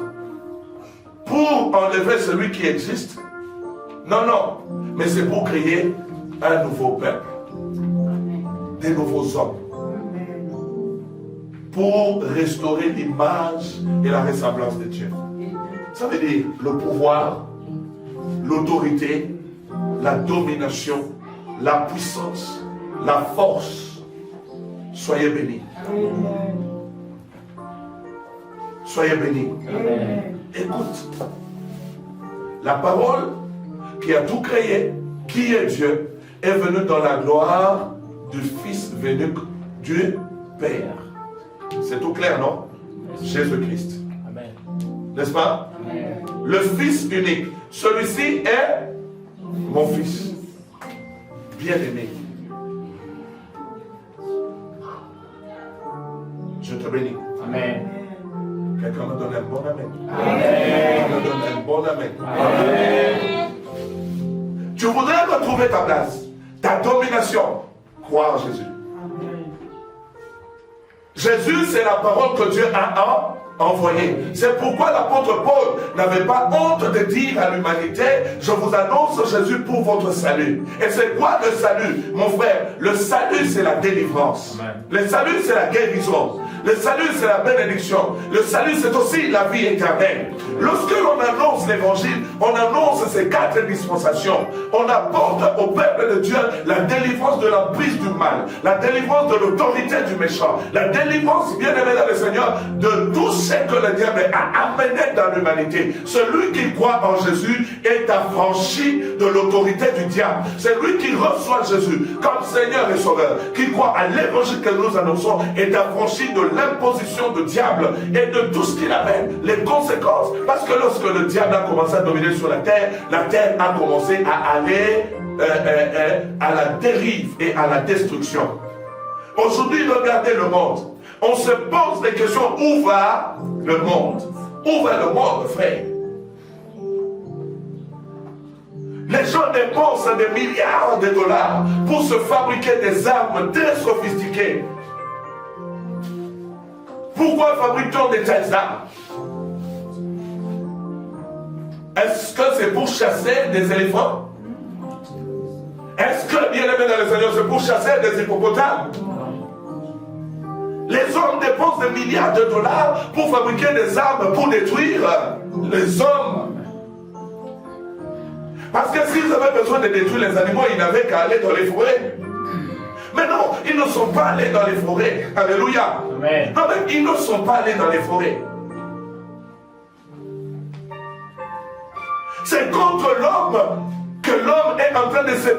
pour enlever celui qui existe. Non, non. Mais c'est pour créer un nouveau peuple. Des nouveaux hommes. Pour restaurer l'image et la ressemblance de Dieu. Ça veut dire le pouvoir, l'autorité, la domination, la puissance, la force. Soyez bénis. Soyez bénis. Écoute, la parole qui a tout créé, qui est Dieu, est venue dans la gloire du Fils venu du Père. C'est tout clair, non? Jésus-Christ. N'est-ce pas? Amen. Le Fils unique. Celui-ci est mon Fils. Bien-aimé. Je te bénis. Amen. Quelqu'un me donne un bon amen. Amen. Me donne un bon amen. Amen. Tu voudrais retrouver ta place, ta domination. Crois en Jésus. Amen. Jésus, c'est la parole que Dieu a envoyé. C'est pourquoi l'apôtre Paul n'avait pas honte de dire à l'humanité, je vous annonce Jésus pour votre salut. Et c'est quoi le salut, mon frère? Le salut, c'est la délivrance. Amen. Le salut, c'est la guérison. Le salut, c'est la bénédiction. Le salut, c'est aussi la vie éternelle. Lorsque l'on annonce l'évangile, on annonce ces 4 dispensations. On apporte au peuple de Dieu la délivrance de l'emprise du mal, la délivrance de l'autorité du méchant, la délivrance, bien aimé dans le Seigneur, de tout ce que le diable a amené dans l'humanité. Celui qui croit en Jésus est affranchi de l'autorité du diable. C'est lui qui reçoit Jésus comme Seigneur et Sauveur, qui croit à l'évangile que nous annonçons, est affranchi de l'imposition du diable et de tout ce qu'il amène, les conséquences. Parce que lorsque le diable a commencé à dominer sur la terre a commencé à aller à la dérive et à la destruction. Aujourd'hui, regardez le monde. On se pose des questions. Où va le monde? Où va le monde, frère? Les gens dépensent des milliards de dollars pour se fabriquer des armes très sophistiquées. Pourquoi fabrique-t-on des telles armes? Est-ce que c'est pour chasser des éléphants? Est-ce que, bien aimé dans le Seigneur, c'est pour chasser des hippopotames? Les hommes dépensent des milliards de dollars pour fabriquer des armes pour détruire les hommes. Parce que s'ils avaient besoin de détruire les animaux, ils n'avaient qu'à aller dans les forêts. Mais non, ils ne sont pas allés dans les forêts. Alléluia. Amen. Non, mais ils ne sont pas allés dans les forêts. C'est contre l'homme que l'homme est en train de se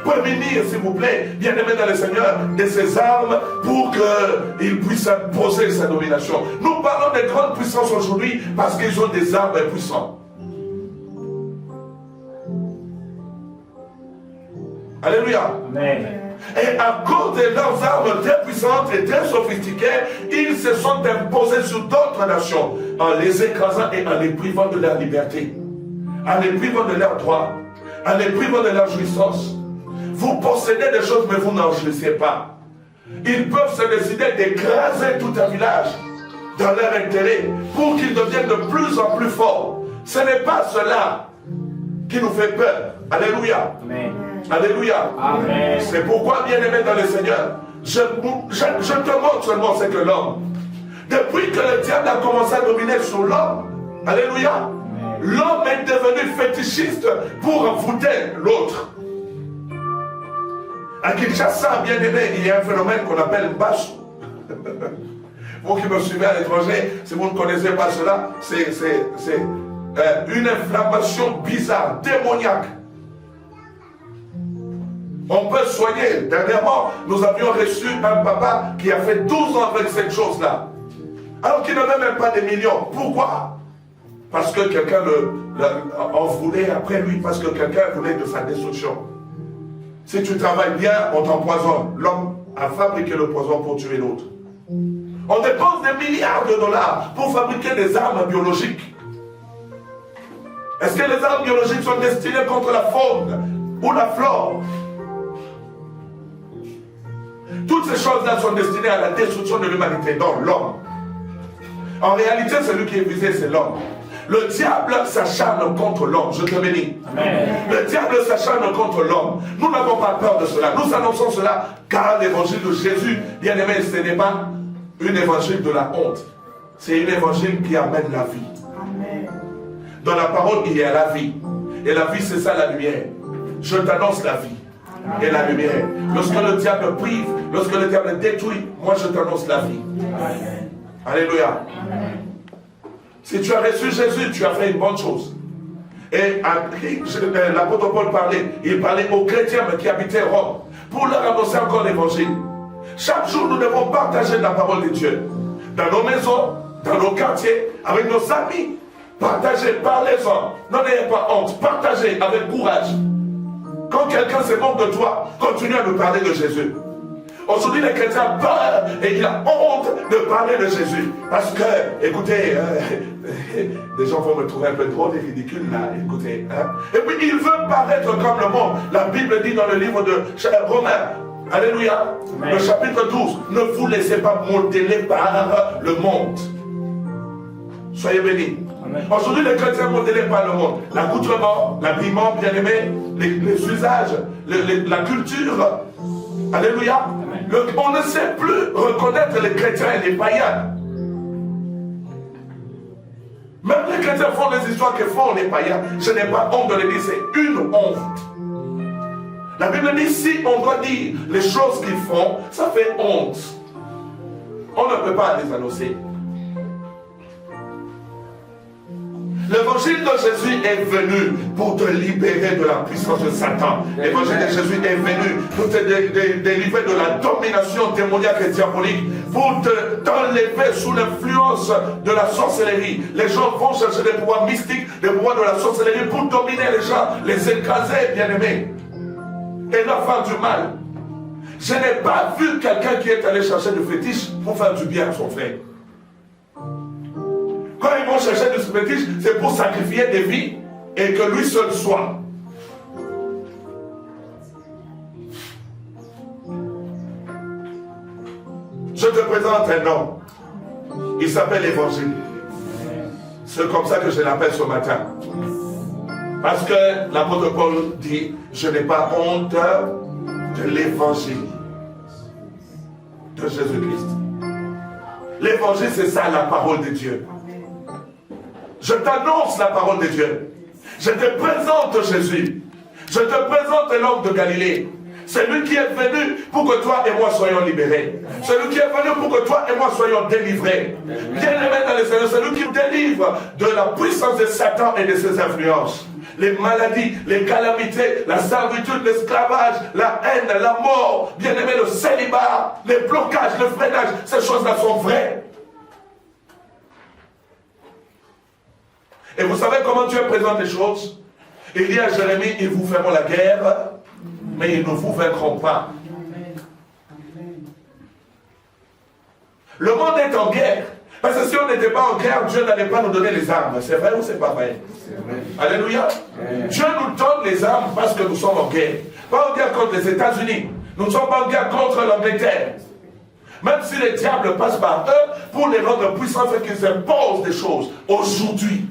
prémunir, s'il vous plaît, bien aimé dans le Seigneur, de ses armes pour qu'il puisse imposer sa domination. Nous parlons des grandes puissances aujourd'hui parce qu'ils ont des armes puissantes. Alléluia. Amen. Et à cause de leurs armes très puissantes et très sophistiquées, ils se sont imposés sur d'autres nations en les écrasant et en les privant de leur liberté, en les privant de leurs droits, en les privant de leur jouissance. Vous possédez des choses, mais vous n'en jouissez pas. Ils peuvent se décider d'écraser tout un village dans leur intérêt pour qu'ils deviennent de plus en plus forts. Ce n'est pas cela qui nous fait peur. Alléluia. Amen. Alléluia. Amen. C'est pourquoi, bien aimé dans le Seigneur, je te montre seulement ce que l'homme, depuis que le diable a commencé à dominer sur l'homme, alléluia, l'homme est devenu fétichiste pour envoûter l'autre. À Kinshasa, bien aimé, il y a un phénomène qu'on appelle Bash. Vous qui me suivez à l'étranger, si vous ne connaissez pas cela, c'est une inflammation bizarre, démoniaque. On peut soigner. Dernièrement, nous avions reçu un papa qui a fait 12 ans avec cette chose-là. Alors qu'il n'avait même pas des millions. Pourquoi? Parce que quelqu'un en voulait après lui, parce que quelqu'un voulait de sa destruction. Si tu travailles bien, on t'empoisonne. L'homme a fabriqué le poison pour tuer l'autre. On dépense des milliards de dollars pour fabriquer des armes biologiques. Est-ce que les armes biologiques sont destinées contre la faune ou la flore? Toutes ces choses-là sont destinées à la destruction de l'humanité, non, l'homme. En réalité, celui qui est visé, c'est l'homme. Le diable s'acharne contre l'homme. Je te bénis. Amen. Le diable s'acharne contre l'homme. Nous n'avons pas peur de cela. Nous annonçons cela car l'évangile de Jésus, bien aimé, ce n'est pas une évangile de la honte. C'est une évangile qui amène la vie. Amen. Dans la parole, il y a la vie. Et la vie, c'est ça la lumière. Je t'annonce la vie et la lumière. Lorsque le diable prive, lorsque le diable détruit, moi je t'annonce la vie. Amen. Alléluia. Amen. Si tu as reçu Jésus, tu as fait une bonne chose. Et l'apôtre Paul parlait, il parlait aux chrétiens qui habitaient Rome, pour leur annoncer encore l'évangile. Chaque jour, nous devons partager la parole de Dieu. Dans nos maisons, dans nos quartiers, avec nos amis. Partagez, parlez-en. N'en ayez pas honte. Partagez avec courage. Quand quelqu'un se moque de toi, continue à nous parler de Jésus. Aujourd'hui, les chrétiens peur et il a honte de parler de Jésus. Parce que, écoutez, des gens vont me trouver un peu drôle et ridicule là, écoutez. Et puis, il veut paraître comme le monde. La Bible dit dans le livre de Romains, alléluia, le chapitre 12, ne vous laissez pas modeler par le monde. Soyez bénis. Aujourd'hui, les chrétiens modélés par le monde. L'accoutrement, l'habillement, bien aimé, les usages, la culture. Alléluia. On ne sait plus reconnaître les chrétiens et les païens. Même les chrétiens font les histoires que font les païens. Je n'ai pas honte de le dire, c'est une honte. La Bible dit, si on doit dire les choses qu'ils font, ça fait honte. On ne peut pas les annoncer. L'évangile de Jésus est venu pour te libérer de la puissance de Satan. L'évangile de Jésus est venu pour te délivrer de la domination démoniaque et diabolique, pour t'enlever sous l'influence de la sorcellerie. Les gens vont chercher des pouvoirs mystiques, des pouvoirs de la sorcellerie pour dominer les gens, les écraser, bien-aimés, et leur faire du mal. Je n'ai pas vu quelqu'un qui est allé chercher du fétiche pour faire du bien à son frère. Quand ils vont chercher du fétiche, c'est pour sacrifier des vies et que lui seul soit. Je te présente un homme. Il s'appelle l'Évangile. C'est comme ça que je l'appelle ce matin. Parce que l'apôtre Paul dit, je n'ai pas honte de l'Évangile de Jésus-Christ. L'Évangile, c'est ça la parole de Dieu. Je t'annonce la parole de Dieu. Je te présente Jésus. Je te présente l'homme de Galilée. C'est lui qui est venu pour que toi et moi soyons libérés. C'est lui qui est venu pour que toi et moi soyons délivrés. Bien-aimés dans les Seigneur, c'est lui qui nous délivre de la puissance de Satan et de ses influences. Les maladies, les calamités, la servitude, l'esclavage, la haine, la mort, bien-aimés, le célibat, les blocages, le freinage, ces choses-là sont vraies. Et vous savez comment Dieu présente les choses? Il dit à Jérémie, ils vous feront la guerre, mais ils ne vous vaincront pas. Le monde est en guerre. Parce que si on n'était pas en guerre, Dieu n'allait pas nous donner les armes. C'est vrai ou c'est pas vrai? Alléluia. Dieu nous donne les armes parce que nous sommes en guerre. Pas en guerre contre les États-Unis. Nous ne sommes pas en guerre contre l'Angleterre. Même si les diables passent par eux pour les rendre puissants, fait qu'ils imposent des choses. Aujourd'hui,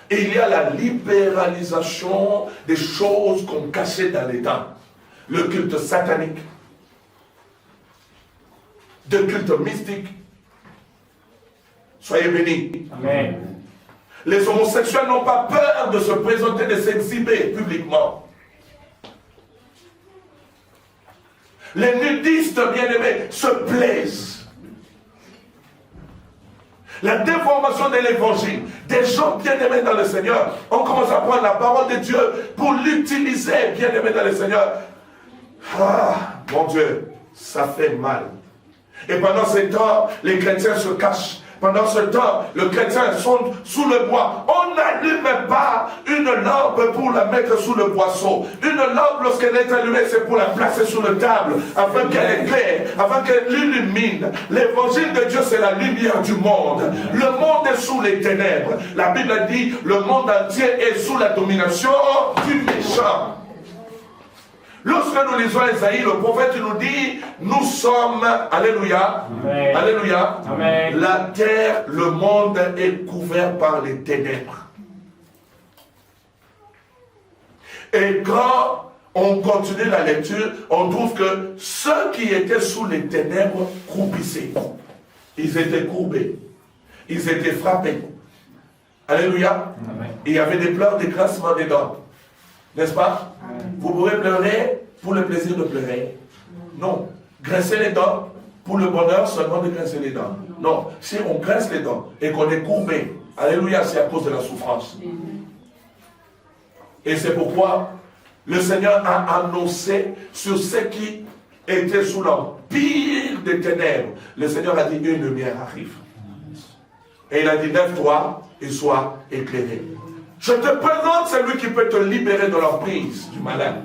il y a la libéralisation des choses qu'on cachait dans les temps. Le culte satanique, le culte mystique. Soyez bénis. Amen. Les homosexuels n'ont pas peur de se présenter, de s'exhiber publiquement. Les nudistes bien-aimés se plaisent. La déformation de l'évangile, des gens bien-aimés dans le Seigneur, on commence à prendre la parole de Dieu pour l'utiliser, bien-aimés dans le Seigneur. Ah, mon Dieu, ça fait mal. Et pendant ce temps, les chrétiens se cachent. Pendant ce temps, les chrétiens sont sous le bois. On n'allume pas une lampe pour la mettre sous le boisseau. Une lampe, lorsqu'elle est allumée, c'est pour la placer sous la table, afin qu'elle éclaire, afin qu'elle illumine. L'évangile de Dieu, c'est la lumière du monde. Le monde est sous les ténèbres. La Bible dit, le monde entier est sous la domination du méchant. Lorsque nous lisons Esaïe, le prophète nous dit, nous sommes, alléluia, Amen. alléluia, Amen. la terre, le monde est couvert par les ténèbres. Et quand on continue la lecture, on trouve que ceux qui étaient sous les ténèbres croupissaient. Ils étaient courbés. Ils étaient frappés. Alléluia. Amen. Il y avait des pleurs, des grincements des dents. N'est-ce pas? Amen. Vous pouvez pleurer pour le plaisir de pleurer. Non. Grincer les dents pour le bonheur seulement de grincer les dents. Non. Si on grince les dents et qu'on est courbé, alléluia, c'est à cause de la souffrance. Et c'est pourquoi le Seigneur a annoncé sur ceux qui étaient sous l'empire des ténèbres. Le Seigneur a dit, une lumière arrive. Et il a dit, lève-toi et sois éclairé. Je te présente celui qui peut te libérer de l'emprise du malin,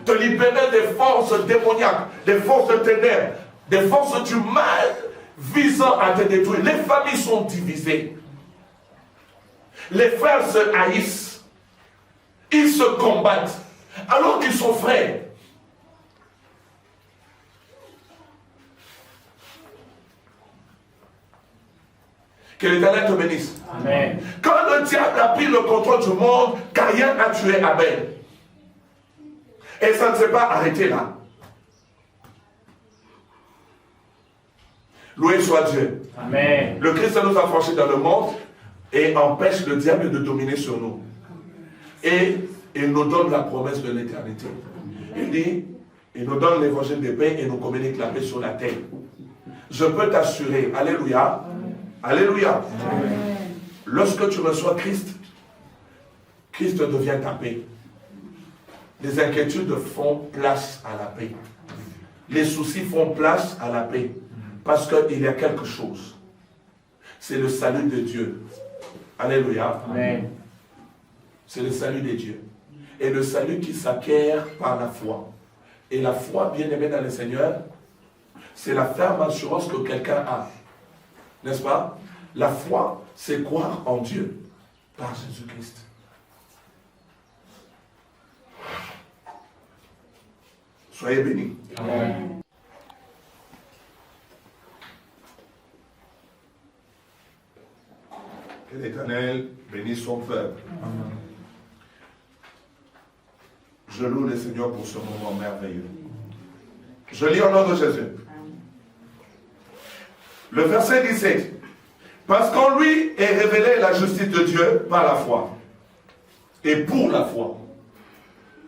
te libérer des forces démoniaques, des forces de ténèbres, des forces du mal visant à te détruire. Les familles sont divisées. Les frères se haïssent. Ils se combattent alors qu'ils sont frères. Que l'Éternel te bénisse. Amen. Quand le diable a pris le contrôle du monde, Caïn a tué Abel. Et ça ne s'est pas arrêté là. Loué soit Dieu. Amen. Le Christ nous a franchis dans le monde et empêche le diable de dominer sur nous. Et il nous donne la promesse de l'éternité. Il dit, il nous donne l'évangile de paix et nous communique la paix sur la terre. Je peux t'assurer, alléluia, alléluia. Amen. Lorsque tu reçois Christ, Christ devient ta paix. Les inquiétudes font place à la paix. Les soucis font place à la paix. Parce qu'il y a quelque chose. C'est le salut de Dieu. Alléluia. Amen. C'est le salut de Dieu. Et le salut qui s'acquiert par la foi. Et la foi, bien aimée dans le Seigneur, c'est la ferme assurance que quelqu'un a. N'est-ce pas? La foi, c'est croire en Dieu par Jésus-Christ. Soyez bénis. Amen. Que l'Éternel bénisse son peuple. Amen. Je loue le Seigneur pour ce moment merveilleux. Je lis au nom de Jésus. Le verset 17. Parce qu'en lui est révélée la justice de Dieu par la foi. Et pour la foi.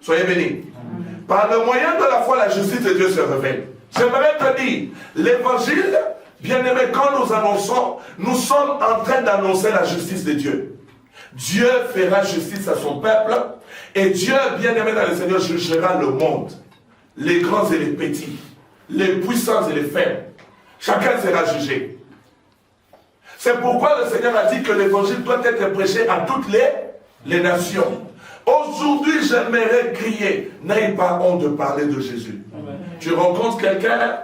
Soyez bénis. Amen. Par le moyen de la foi, la justice de Dieu se révèle. J'aimerais te dire, l'évangile, bien-aimé, quand nous annonçons, nous sommes en train d'annoncer la justice de Dieu. Dieu fera justice à son peuple. Et Dieu, bien-aimé dans le Seigneur, jugera le monde. Les grands et les petits. Les puissants et les faibles. Chacun sera jugé. C'est pourquoi le Seigneur a dit que l'évangile doit être prêché à toutes les nations. Aujourd'hui, j'aimerais crier, n'ayez pas honte de parler de Jésus. Amen. Tu rencontres quelqu'un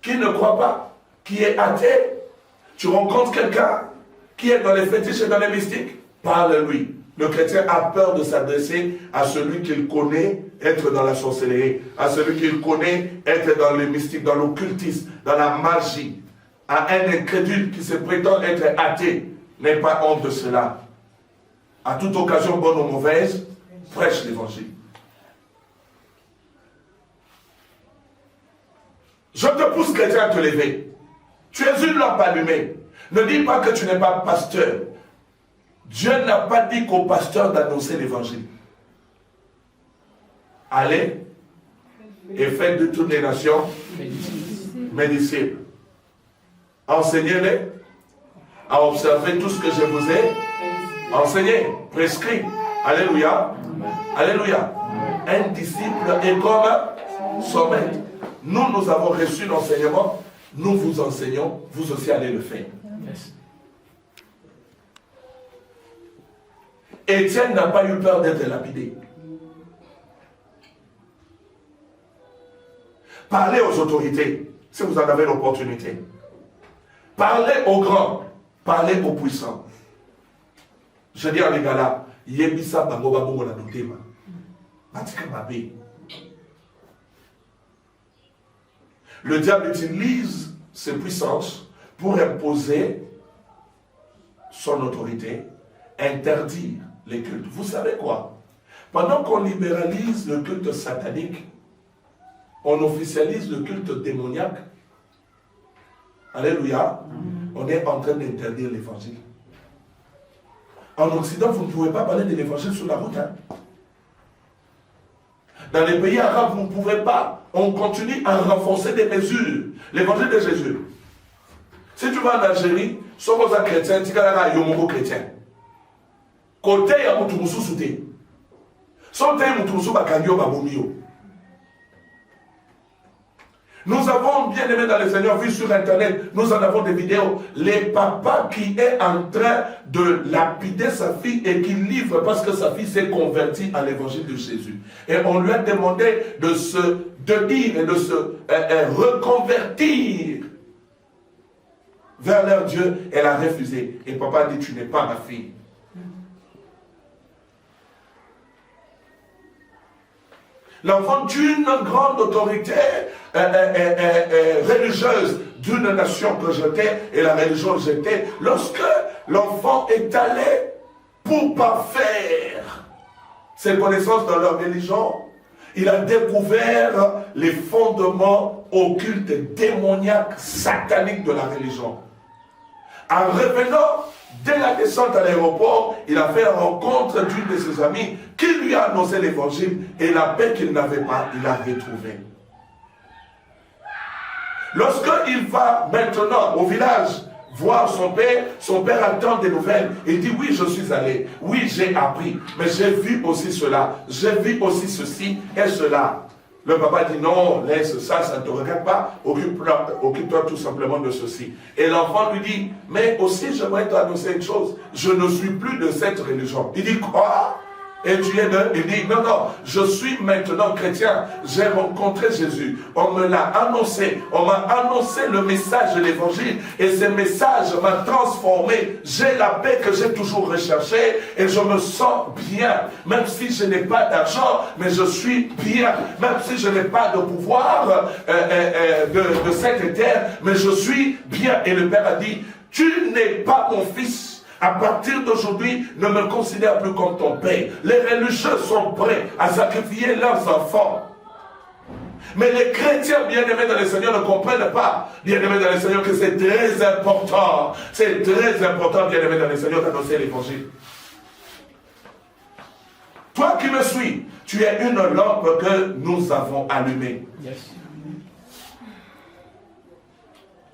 qui ne croit pas, qui est athée. Tu rencontres quelqu'un qui est dans les fétiches et dans les mystiques. Parle-lui. Le chrétien a peur de s'adresser à celui qu'il connaît être dans la sorcellerie, à celui qu'il connaît être dans le mystique, dans l'occultisme, dans la magie, à un incrédule qui se prétend être athée. N'aie pas honte de cela. À toute occasion, bonne ou mauvaise, prêche l'évangile. Je te pousse, chrétien, à te lever. Tu es une lampe allumée. Ne dis pas que tu n'es pas pasteur. Dieu n'a pas dit qu'au pasteur d'annoncer l'évangile. Allez et faites de toutes les nations mes disciples. Enseignez-les à observer tout ce que je vous ai enseigné, prescrit. Alléluia. Alléluia. Un disciple est comme son maître. Nous avons reçu l'enseignement, nous vous enseignons, vous aussi allez le faire. Étienne n'a pas eu peur d'être lapidé. Parlez aux autorités, si vous en avez l'opportunité. Parlez aux grands, parlez aux puissants. Je dis à l'égala, Yebisa Bangoba Bongo na Dutema. Batika Babe. Le diable utilise ses puissances pour imposer son autorité, interdire les cultes. Vous savez quoi? Pendant qu'on libéralise le culte satanique, on officialise le culte démoniaque. Alléluia. On est en train d'interdire l'évangile. En Occident, vous ne pouvez pas parler de l'évangile sur la route. Hein? Dans les pays arabes, vous ne pouvez pas. On continue à renforcer des mesures. L'évangile de Jésus. Si tu vas en Algérie, sommes un chrétien, tu vas un chrétien. Côté, il y a un moutoumoussou souté. Son thème, moutoumoussou, bakangyo, babomio. Nous avons, bien aimé dans le Seigneur, vu sur Internet, nous en avons des vidéos. Les papas qui est en train de lapider sa fille et qui livre parce que sa fille s'est convertie à l'évangile de Jésus. Et on lui a demandé de dire et de se reconvertir vers leur Dieu. Elle a refusé. Et papa dit, tu n'es pas ma fille. L'enfant d'une grande autorité religieuse d'une nation que j'étais, et la religion j'étais, lorsque l'enfant est allé pour parfaire ses connaissances dans leur religion, il a découvert les fondements occultes, démoniaques, sataniques de la religion. En revenant, dès la descente à l'aéroport, il a fait la rencontre d'une de ses amies qui lui a annoncé l'évangile et la paix qu'il n'avait pas, il l'a retrouvée. Lorsqu'il va maintenant au village voir son père attend des nouvelles. Il dit oui, je suis allé, oui, j'ai appris, mais j'ai vu aussi cela, j'ai vu aussi ceci et cela. Le papa dit non, laisse ça, ça ne te regarde pas, occupe-toi tout simplement de ceci. Et l'enfant lui dit, mais aussi j'aimerais t'annoncer une chose, je ne suis plus de cette religion. Il dit quoi? Et tu es de... Il dit, non, non, je suis maintenant chrétien. J'ai rencontré Jésus. On me l'a annoncé. On m'a annoncé le message de l'évangile. Et ce message m'a transformé. J'ai la paix que j'ai toujours recherchée. Et je me sens bien. Même si je n'ai pas d'argent, mais je suis bien. Même si je n'ai pas de pouvoir de cette terre, mais je suis bien. Et le Père a dit, tu n'es pas mon fils. À partir d'aujourd'hui, ne me considère plus comme ton père. Les religieux sont prêts à sacrifier leurs enfants. Mais les chrétiens bien-aimés dans le Seigneur ne comprennent pas, bien-aimés dans le Seigneur, que c'est très important. C'est très important, bien-aimés dans le Seigneur, d'annoncer l'évangile. Toi qui me suis, tu es une lampe que nous avons allumée. Yes.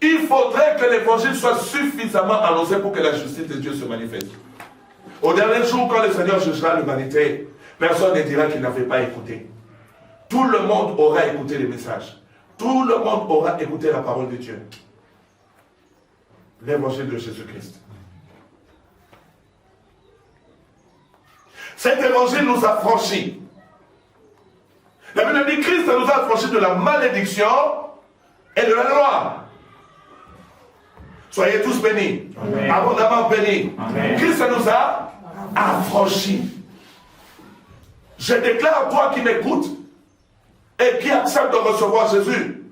Il faudrait que l'évangile soit suffisamment annoncé pour que la justice de Dieu se manifeste. Au dernier jour, quand le Seigneur jugera l'humanité, personne ne dira qu'il n'avait pas écouté. Tout le monde aura écouté les messages. Tout le monde aura écouté la parole de Dieu. L'évangile de Jésus-Christ. Cet évangile nous a franchis. La Bible dit Christ nous a franchis de la malédiction et de la loi. Soyez tous bénis, amen. Abondamment bénis. Amen. Christ nous a affranchis. Je déclare à toi qui m'écoutes et qui accepte de recevoir Jésus,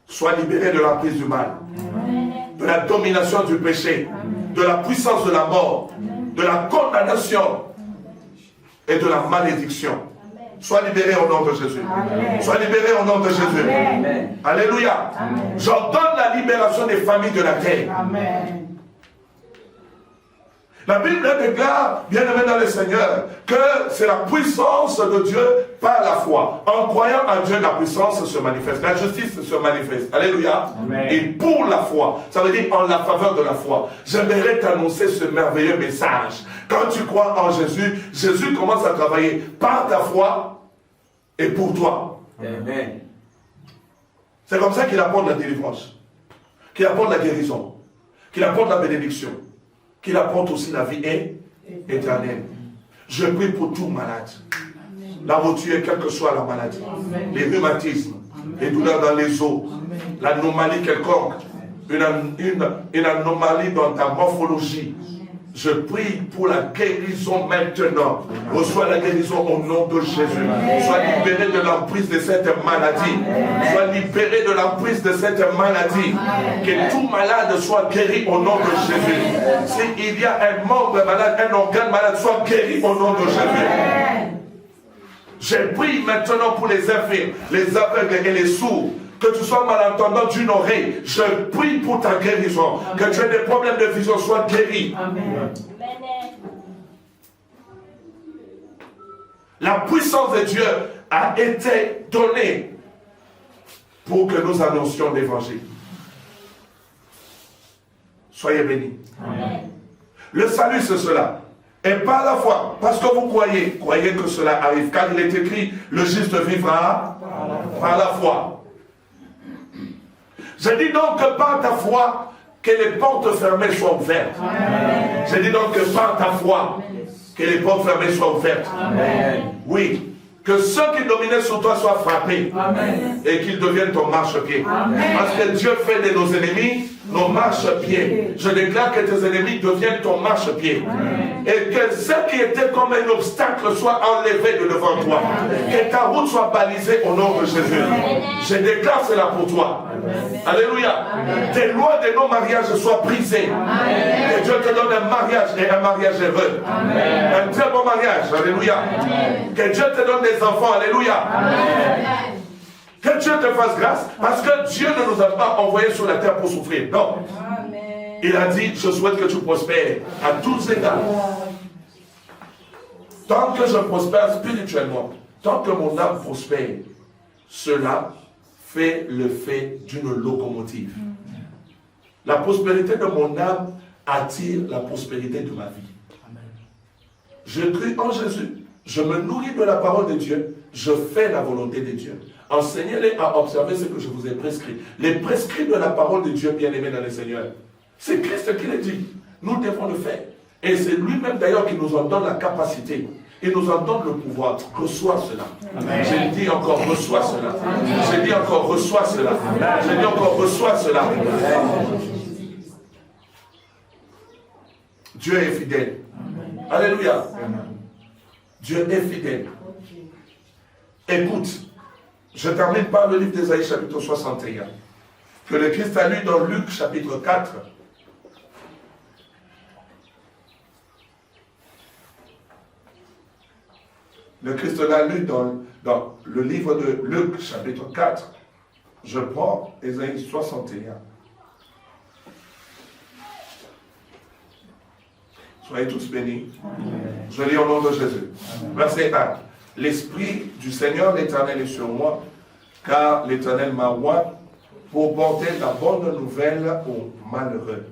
sois libéré de l'emprise du mal, amen. De la domination du péché, amen. De la puissance de la mort, amen. De la condamnation et de la malédiction. Sois libéré au nom de Jésus. Amen. Sois libéré au nom de Jésus. Amen. Alléluia. J'ordonne la libération des familles de la terre. Amen. La Bible déclare, bien-aimé dans le Seigneur, que c'est la puissance de Dieu par la foi. En croyant en Dieu, la puissance se manifeste. La justice se manifeste. Alléluia. Amen. Et pour la foi, ça veut dire en la faveur de la foi. J'aimerais t'annoncer ce merveilleux message. Quand tu crois en Jésus, Jésus commence à travailler par ta foi et pour toi. Amen. C'est comme ça qu'il apporte la délivrance, qu'il apporte la guérison, qu'il apporte la bénédiction, qu'il apporte aussi la vie éternelle. Je prie pour tout malade. Là où tu es, quelle que soit la maladie, les rhumatismes, les douleurs dans les os, l'anomalie quelconque, une anomalie dans ta morphologie. Je prie pour la guérison maintenant. Reçois la guérison au nom de Jésus. Sois libéré de l'emprise de cette maladie. Sois libéré de l'emprise de cette maladie. Que tout malade soit guéri au nom de Jésus. S'il y a un membre malade, un organe malade, soit guéri au nom de Jésus. Je prie maintenant pour les infirmes, les aveugles et les sourds. Que tu sois malentendant d'une oreille, je prie pour ta guérison. Que tu aies des problèmes de vision, sois guéri. Amen. La puissance de Dieu a été donnée pour que nous annoncions l'évangile. Soyez bénis. Amen. Le salut, c'est cela. Et par la foi, parce que vous croyez que cela arrive. Car il est écrit, le juste vivra par la foi. Je dis donc que par ta foi, que les portes fermées soient ouvertes. Amen. Je dis donc que par ta foi, que les portes fermées soient ouvertes. Amen. Oui. Que ceux qui dominaient sur toi soient frappés. Amen. Et qu'ils deviennent ton marchepied. Parce que Dieu fait de nos ennemis nos marchepieds. Je déclare que tes ennemis deviennent ton marchepied. Et que ce qui était comme un obstacle soit enlevé de devant toi. Amen. Que ta route soit balisée au nom de Jésus. Amen. Je déclare cela pour toi. Amen. Alléluia. Amen. Tes lois de nos mariages soient brisées. Amen. Que Dieu te donne un mariage et un mariage heureux. Amen. Un très bon mariage. Alléluia. Amen. Que Dieu te donne des enfants. Alléluia. Amen. Que Dieu te fasse grâce, parce que Dieu ne nous a pas envoyés sur la terre pour souffrir. Non. Amen. Il a dit, je souhaite que tu prospères à tous égards. Tant que je prospère spirituellement, tant que mon âme prospère, cela fait le fait d'une locomotive. La prospérité de mon âme attire la prospérité de ma vie. Amen. Je crie en Jésus. Je me nourris de la parole de Dieu. Je fais la volonté de Dieu. Enseignez-les à observer ce que je vous ai prescrit. Les prescrits de la parole de Dieu, bien-aimés dans le Seigneur. C'est Christ qui l'a dit. Nous devons le faire. Et c'est lui-même d'ailleurs qui nous en donne la capacité. Il nous en donne le pouvoir. Reçois cela. Amen. J'ai dit encore, reçois cela. Amen. J'ai dit encore, reçois cela. Amen. J'ai dit encore, reçois cela. Amen. Dieu est fidèle. Amen. Alléluia. Amen. Dieu est fidèle. Écoute, je termine par le livre d'Ésaïe chapitre 61, que le Christ a lu dans Luc chapitre 4. Le Christ l'a lu dans le livre de Luc chapitre 4. Je prends Ésaïe 61. Soyez tous bénis. Amen. Je lis au nom de Jésus. Amen. Verset 1. L'Esprit du Seigneur l'Éternel est sur moi, car l'Éternel m'a oint pour porter la bonne nouvelle aux malheureux.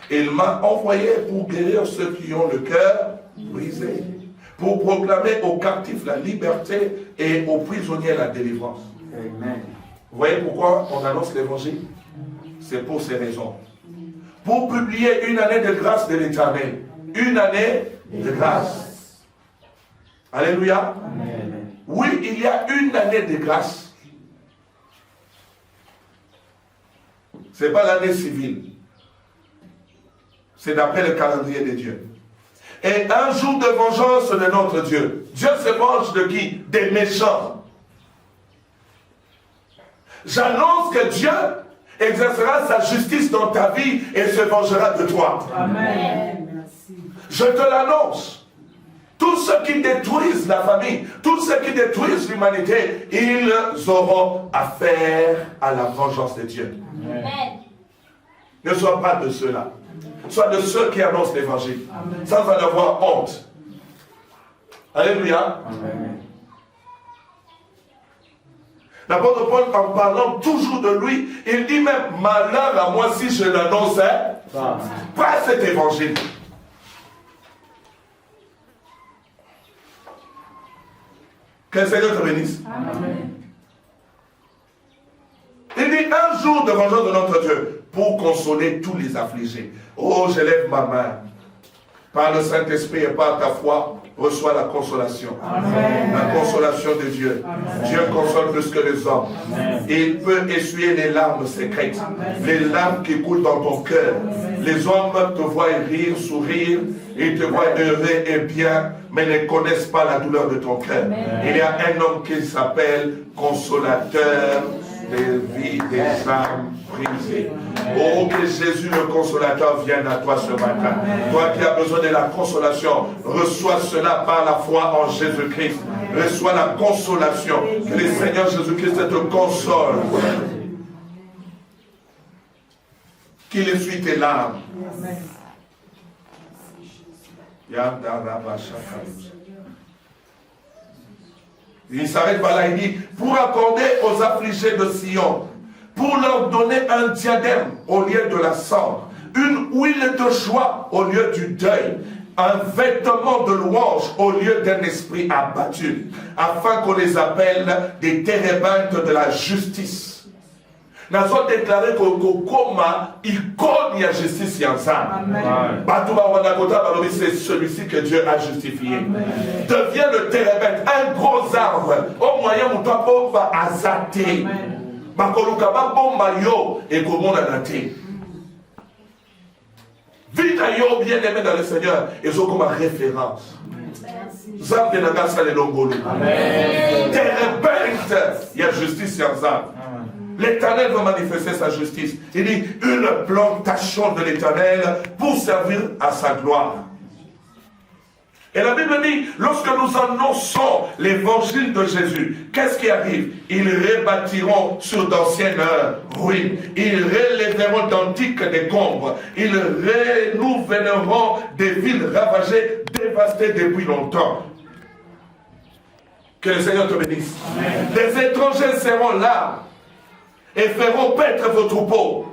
Il m'a envoyé pour guérir ceux qui ont le cœur brisé, pour proclamer aux captifs la liberté et aux prisonniers la délivrance. Amen. Vous voyez pourquoi on annonce l'évangile? C'est pour ces raisons. Pour publier une année de grâce de l'Éternel. Une année de grâce. Alléluia. Amen. Oui, il y a une année de grâce. Ce n'est pas l'année civile. C'est d'après le calendrier de Dieu. Et un jour de vengeance de notre Dieu. Dieu se venge de qui? Des méchants. J'annonce que Dieu exercera sa justice dans ta vie et se vengera de toi. Amen. Je te l'annonce. Tous ceux qui détruisent la famille, tous ceux qui détruisent l'humanité, ils auront affaire à la vengeance de Dieu. Amen. Ne sois pas de ceux-là. Sois de ceux qui annoncent l'évangile, sans en avoir honte. Alléluia. Amen. L'apôtre Paul, en parlant toujours de lui, il dit même, malheur à moi si je n'annonçais pas cet évangile. Que le Seigneur te bénisse. Amen. Il dit un jour de vengeance de notre Dieu pour consoler tous les affligés. Oh, j'élève ma main par le Saint-Esprit et par ta foi. reçois la consolation. Amen. La consolation de Dieu. Amen. Dieu console plus que les hommes. Amen. Il peut essuyer les larmes secrètes, les larmes qui coulent dans ton cœur. Les hommes te voient rire, sourire, ils te voient heureux et bien, mais ne connaissent pas la douleur de ton cœur. Il y a un homme qui s'appelle consolateur des vies des âmes brisées. Oh, que Jésus le consolateur vienne à toi ce matin. Toi qui as besoin de la consolation, reçois cela par la foi en Jésus-Christ. Reçois la consolation. Que le Seigneur Jésus-Christ te console. Qu'il essuie tes larmes. Il s'arrête par là, il dit, pour accorder aux affligés de Sion, pour leur donner un diadème au lieu de la cendre, une huile de joie au lieu du deuil, un vêtement de louange au lieu d'un esprit abattu, afin qu'on les appelle des térébintes de la justice. Nous avons déclaré que Koma, il connaît la justice ensemble. C'est celui-ci que Dieu a justifié. Devient le térébinthe, un gros arbre, au moyen où tu vas azater. Bakolukaba bon maillot et comment on a daté. Vite à yo bien aimé dans le Seigneur, ils ont comme référence. Zam de Nagasa les Longolou. Térébinthe, il y a justice ensemble. L'Éternel va manifester sa justice. Il dit une plantation de l'Éternel pour servir à sa gloire. Et la Bible dit, lorsque nous annonçons l'évangile de Jésus, qu'est-ce qui arrive? Ils rebâtiront sur d'anciennes ruines. Ils relèveront d'antiques décombres. Ils renouvelleront des villes ravagées, dévastées depuis longtemps. Que le Seigneur te bénisse. Amen. Des étrangers seront là et feront paître vos troupeaux.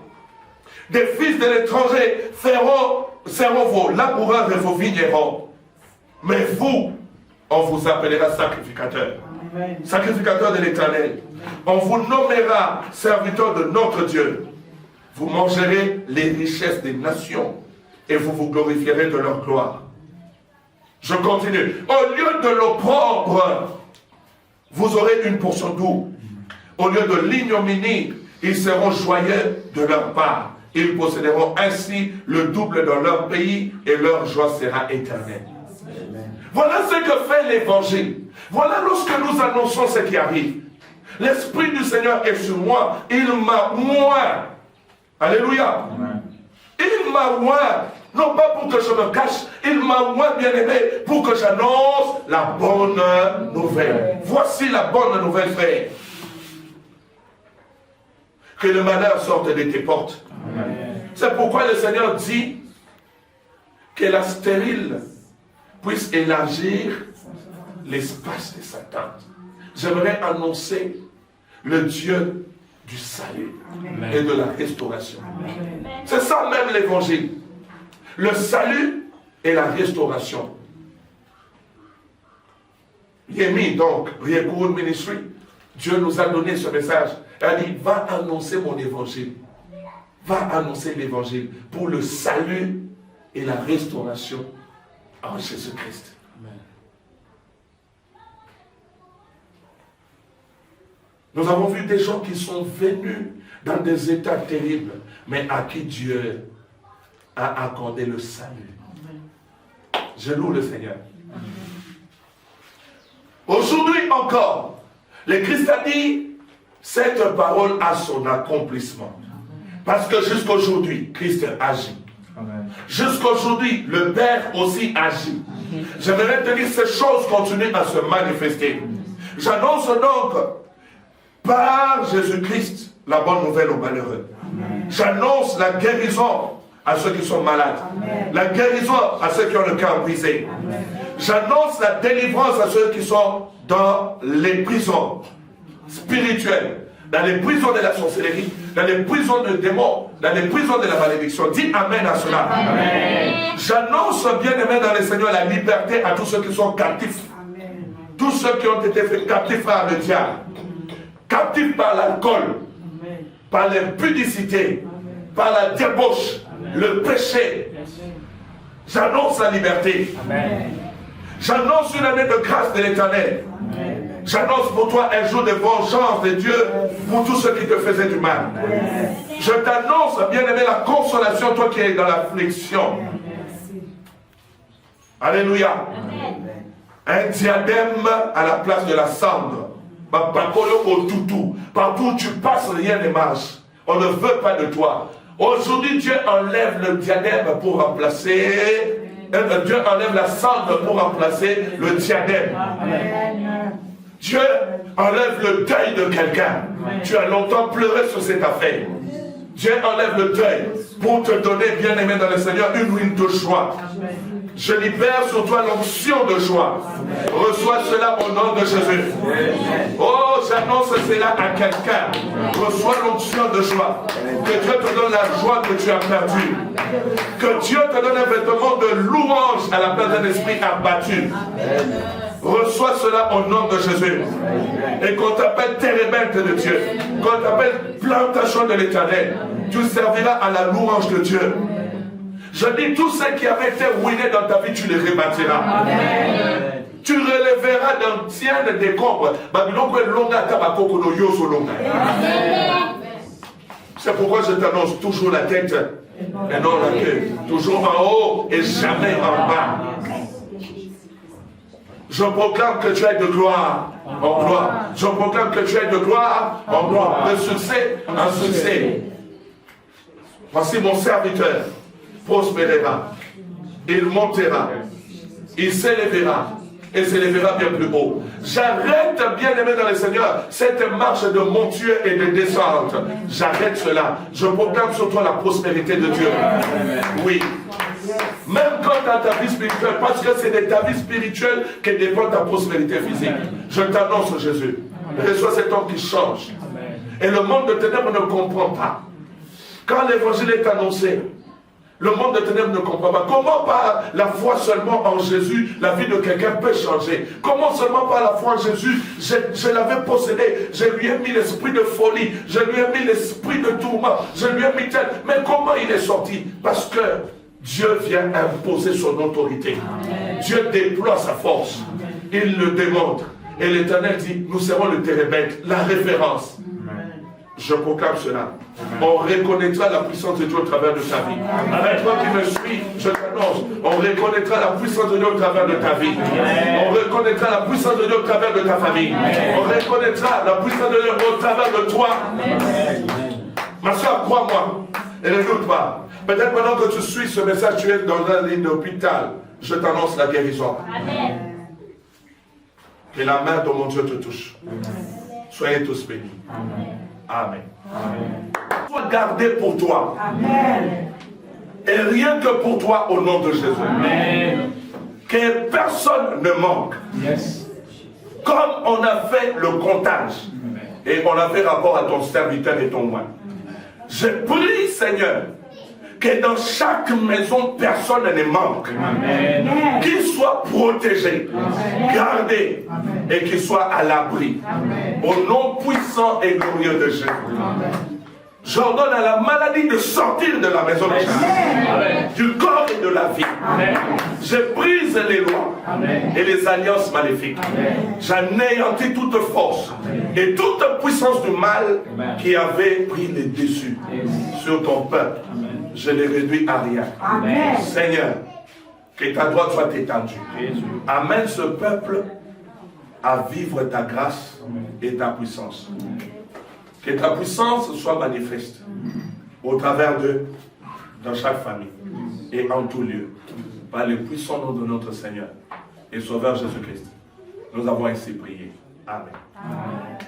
Des fils de l'étranger seront vos laboureurs et vos vignerons. Mais vous, on vous appellera sacrificateur. Sacrificateur de l'Éternel. On vous nommera serviteur de notre Dieu. Vous mangerez les richesses des nations et vous vous glorifierez de leur gloire. Je continue. Au lieu de l'opprobre, vous aurez une portion d'eau. Au lieu de l'ignominie, ils seront joyeux de leur part. Ils posséderont ainsi le double dans leur pays et leur joie sera éternelle. Voilà ce que fait l'évangile. Voilà lorsque nous annonçons ce qui arrive. L'Esprit du Seigneur est sur moi. Il m'a oint. Alléluia. Amen. Il m'a oint. Non pas pour que je me cache. Il m'a oint, bien aimé, pour que j'annonce la bonne nouvelle. Voici la bonne nouvelle, frère. Que le malheur sorte de tes portes. C'est pourquoi le Seigneur dit que la stérile puisse élargir l'espace de sa tente. J'aimerais annoncer le Dieu du salut et de la restauration. C'est ça même l'évangile. Le salut et la restauration. Yémi, donc, Riécourt Ministry, Dieu nous a donné ce message. Il a dit, va annoncer mon évangile. Va annoncer l'évangile pour le salut et la restauration en Jésus-Christ. Nous avons vu des gens qui sont venus dans des états terribles, mais à qui Dieu a accordé le salut. Je loue le Seigneur. Aujourd'hui encore, le Christ a dit, cette parole a son accomplissement. Parce que jusqu'aujourd'hui, Christ agit. Jusqu'aujourd'hui, le Père aussi agit. J'aimerais te dire, ces choses continuent à se manifester. J'annonce donc, par Jésus-Christ, la bonne nouvelle aux malheureux. J'annonce la guérison à ceux qui sont malades. La guérison à ceux qui ont le cœur brisé. J'annonce la délivrance à ceux qui sont dans les prisons spirituelles, dans les prisons de la sorcellerie, dans les prisons de démons, dans les prisons de la malédiction. Dis Amen à cela. Amen. J'annonce, bien aimé dans le Seigneur, la liberté à tous ceux qui sont captifs. Amen. Tous ceux qui ont été faits captifs par le diable, captifs par l'alcool, par l'impudicité, par la débauche, le péché. J'annonce la liberté. Amen. J'annonce une année de grâce de l'Éternel. J'annonce pour toi un jour de vengeance de Dieu pour tous ceux qui te faisaient du mal. Je t'annonce, bien-aimé, la consolation, toi qui es dans l'affliction. Alléluia. Un diadème à la place de la cendre. Partout où tu passes, rien ne marche. On ne veut pas de toi. Aujourd'hui, Dieu enlève le diadème pour remplacer. Dieu enlève la cendre pour remplacer le diadème. Dieu enlève le deuil de quelqu'un. Tu as longtemps pleuré sur cette affaire. Dieu enlève le deuil pour te donner, bien-aimé dans le Seigneur, une huile de joie. Je libère sur toi l'onction de joie. Reçois cela au nom de Jésus. Oh, j'annonce cela à quelqu'un. Reçois l'onction de joie. Que Dieu te donne la joie que tu as perdue. Que Dieu te donne un vêtement de louange à la place d'un esprit abattu. Reçois cela au nom de Jésus. Et qu'on t'appelle térébinthe de Dieu, qu'on t'appelle plantation de l'Éternel, tu serviras à la louange de Dieu. Je dis, tous ceux qui avaient été ruinés dans ta vie, tu les rebâtiras. Amen. Tu relèveras d'anciennes décombres. C'est pourquoi je t'annonce toujours la tête et non la queue. Toujours en haut et jamais en bas. Je proclame que tu es de gloire en gloire. Je proclame que tu es de gloire en gloire. De succès en succès. Voici mon serviteur. Prospérera, il montera, il s'élèvera et s'élèvera bien plus haut. J'arrête, bien-aimé dans le Seigneur, cette marche de monture et de descente. J'arrête cela. Je proclame sur toi la prospérité de Dieu. Oui. Même quand dans ta vie spirituelle, parce que c'est de ta vie spirituelle que dépend ta prospérité physique. Je t'annonce, Jésus. Reçois cet homme qui change. Et le monde de ténèbres ne comprend pas. Quand l'évangile est annoncé, le monde de ténèbres ne comprend pas. Comment par la foi seulement en Jésus, la vie de quelqu'un peut changer? Comment seulement par la foi en Jésus, je l'avais possédé, je lui ai mis l'esprit de folie, je lui ai mis l'esprit de tourment, je lui ai mis tel. Mais comment il est sorti? Parce que Dieu vient imposer son autorité. Amen. Dieu déploie sa force. Amen. Il le démontre. Et l'Éternel dit, nous serons le térébinthe, la référence. Amen. Je proclame cela. On reconnaîtra la puissance de Dieu au travers de ta vie. Avec toi qui me suis, je t'annonce, on reconnaîtra la puissance de Dieu au travers de ta vie. On reconnaîtra la puissance de Dieu au travers de ta famille. On reconnaîtra la puissance de Dieu au travers de toi. Ma soeur, crois-moi, et ne doute pas. Peut-être pendant que tu suis ce message, tu es dans un lit d'hôpital. Je t'annonce la guérison. Que la main de mon Dieu te touche. Soyez tous bénis. Amen. Sois gardé pour toi. Amen. Et rien que pour toi au nom de Jésus. Amen. Que personne ne manque. Yes. Comme on a fait le comptage. Amen. Et on a fait rapport à ton serviteur et ton moine. Je prie, Seigneur, que dans chaque maison, personne ne manque. Amen. Qu'il soit protégé, amen, gardé, amen, et qu'il soit à l'abri. Au nom puissant et glorieux de Jésus. J'ordonne à la maladie de sortir de la maison de Jésus, du corps et de la vie. Amen. Je brise les lois, amen, et les alliances maléfiques. J'anéantis toute force, amen, et toute puissance du mal, amen, qui avait pris le dessus, amen, sur ton peuple. Amen. Je les réduis à rien. Amen. Seigneur, que ta droite soit étendue. Jésus. Amène ce peuple à vivre ta grâce, amen, et ta puissance. Amen. Que ta puissance soit manifeste, amen, au travers d'eux, dans chaque famille, amen, et en tout lieu. Par le puissant nom de notre Seigneur et Sauveur Jésus-Christ. Nous avons ainsi prié. Amen. Amen.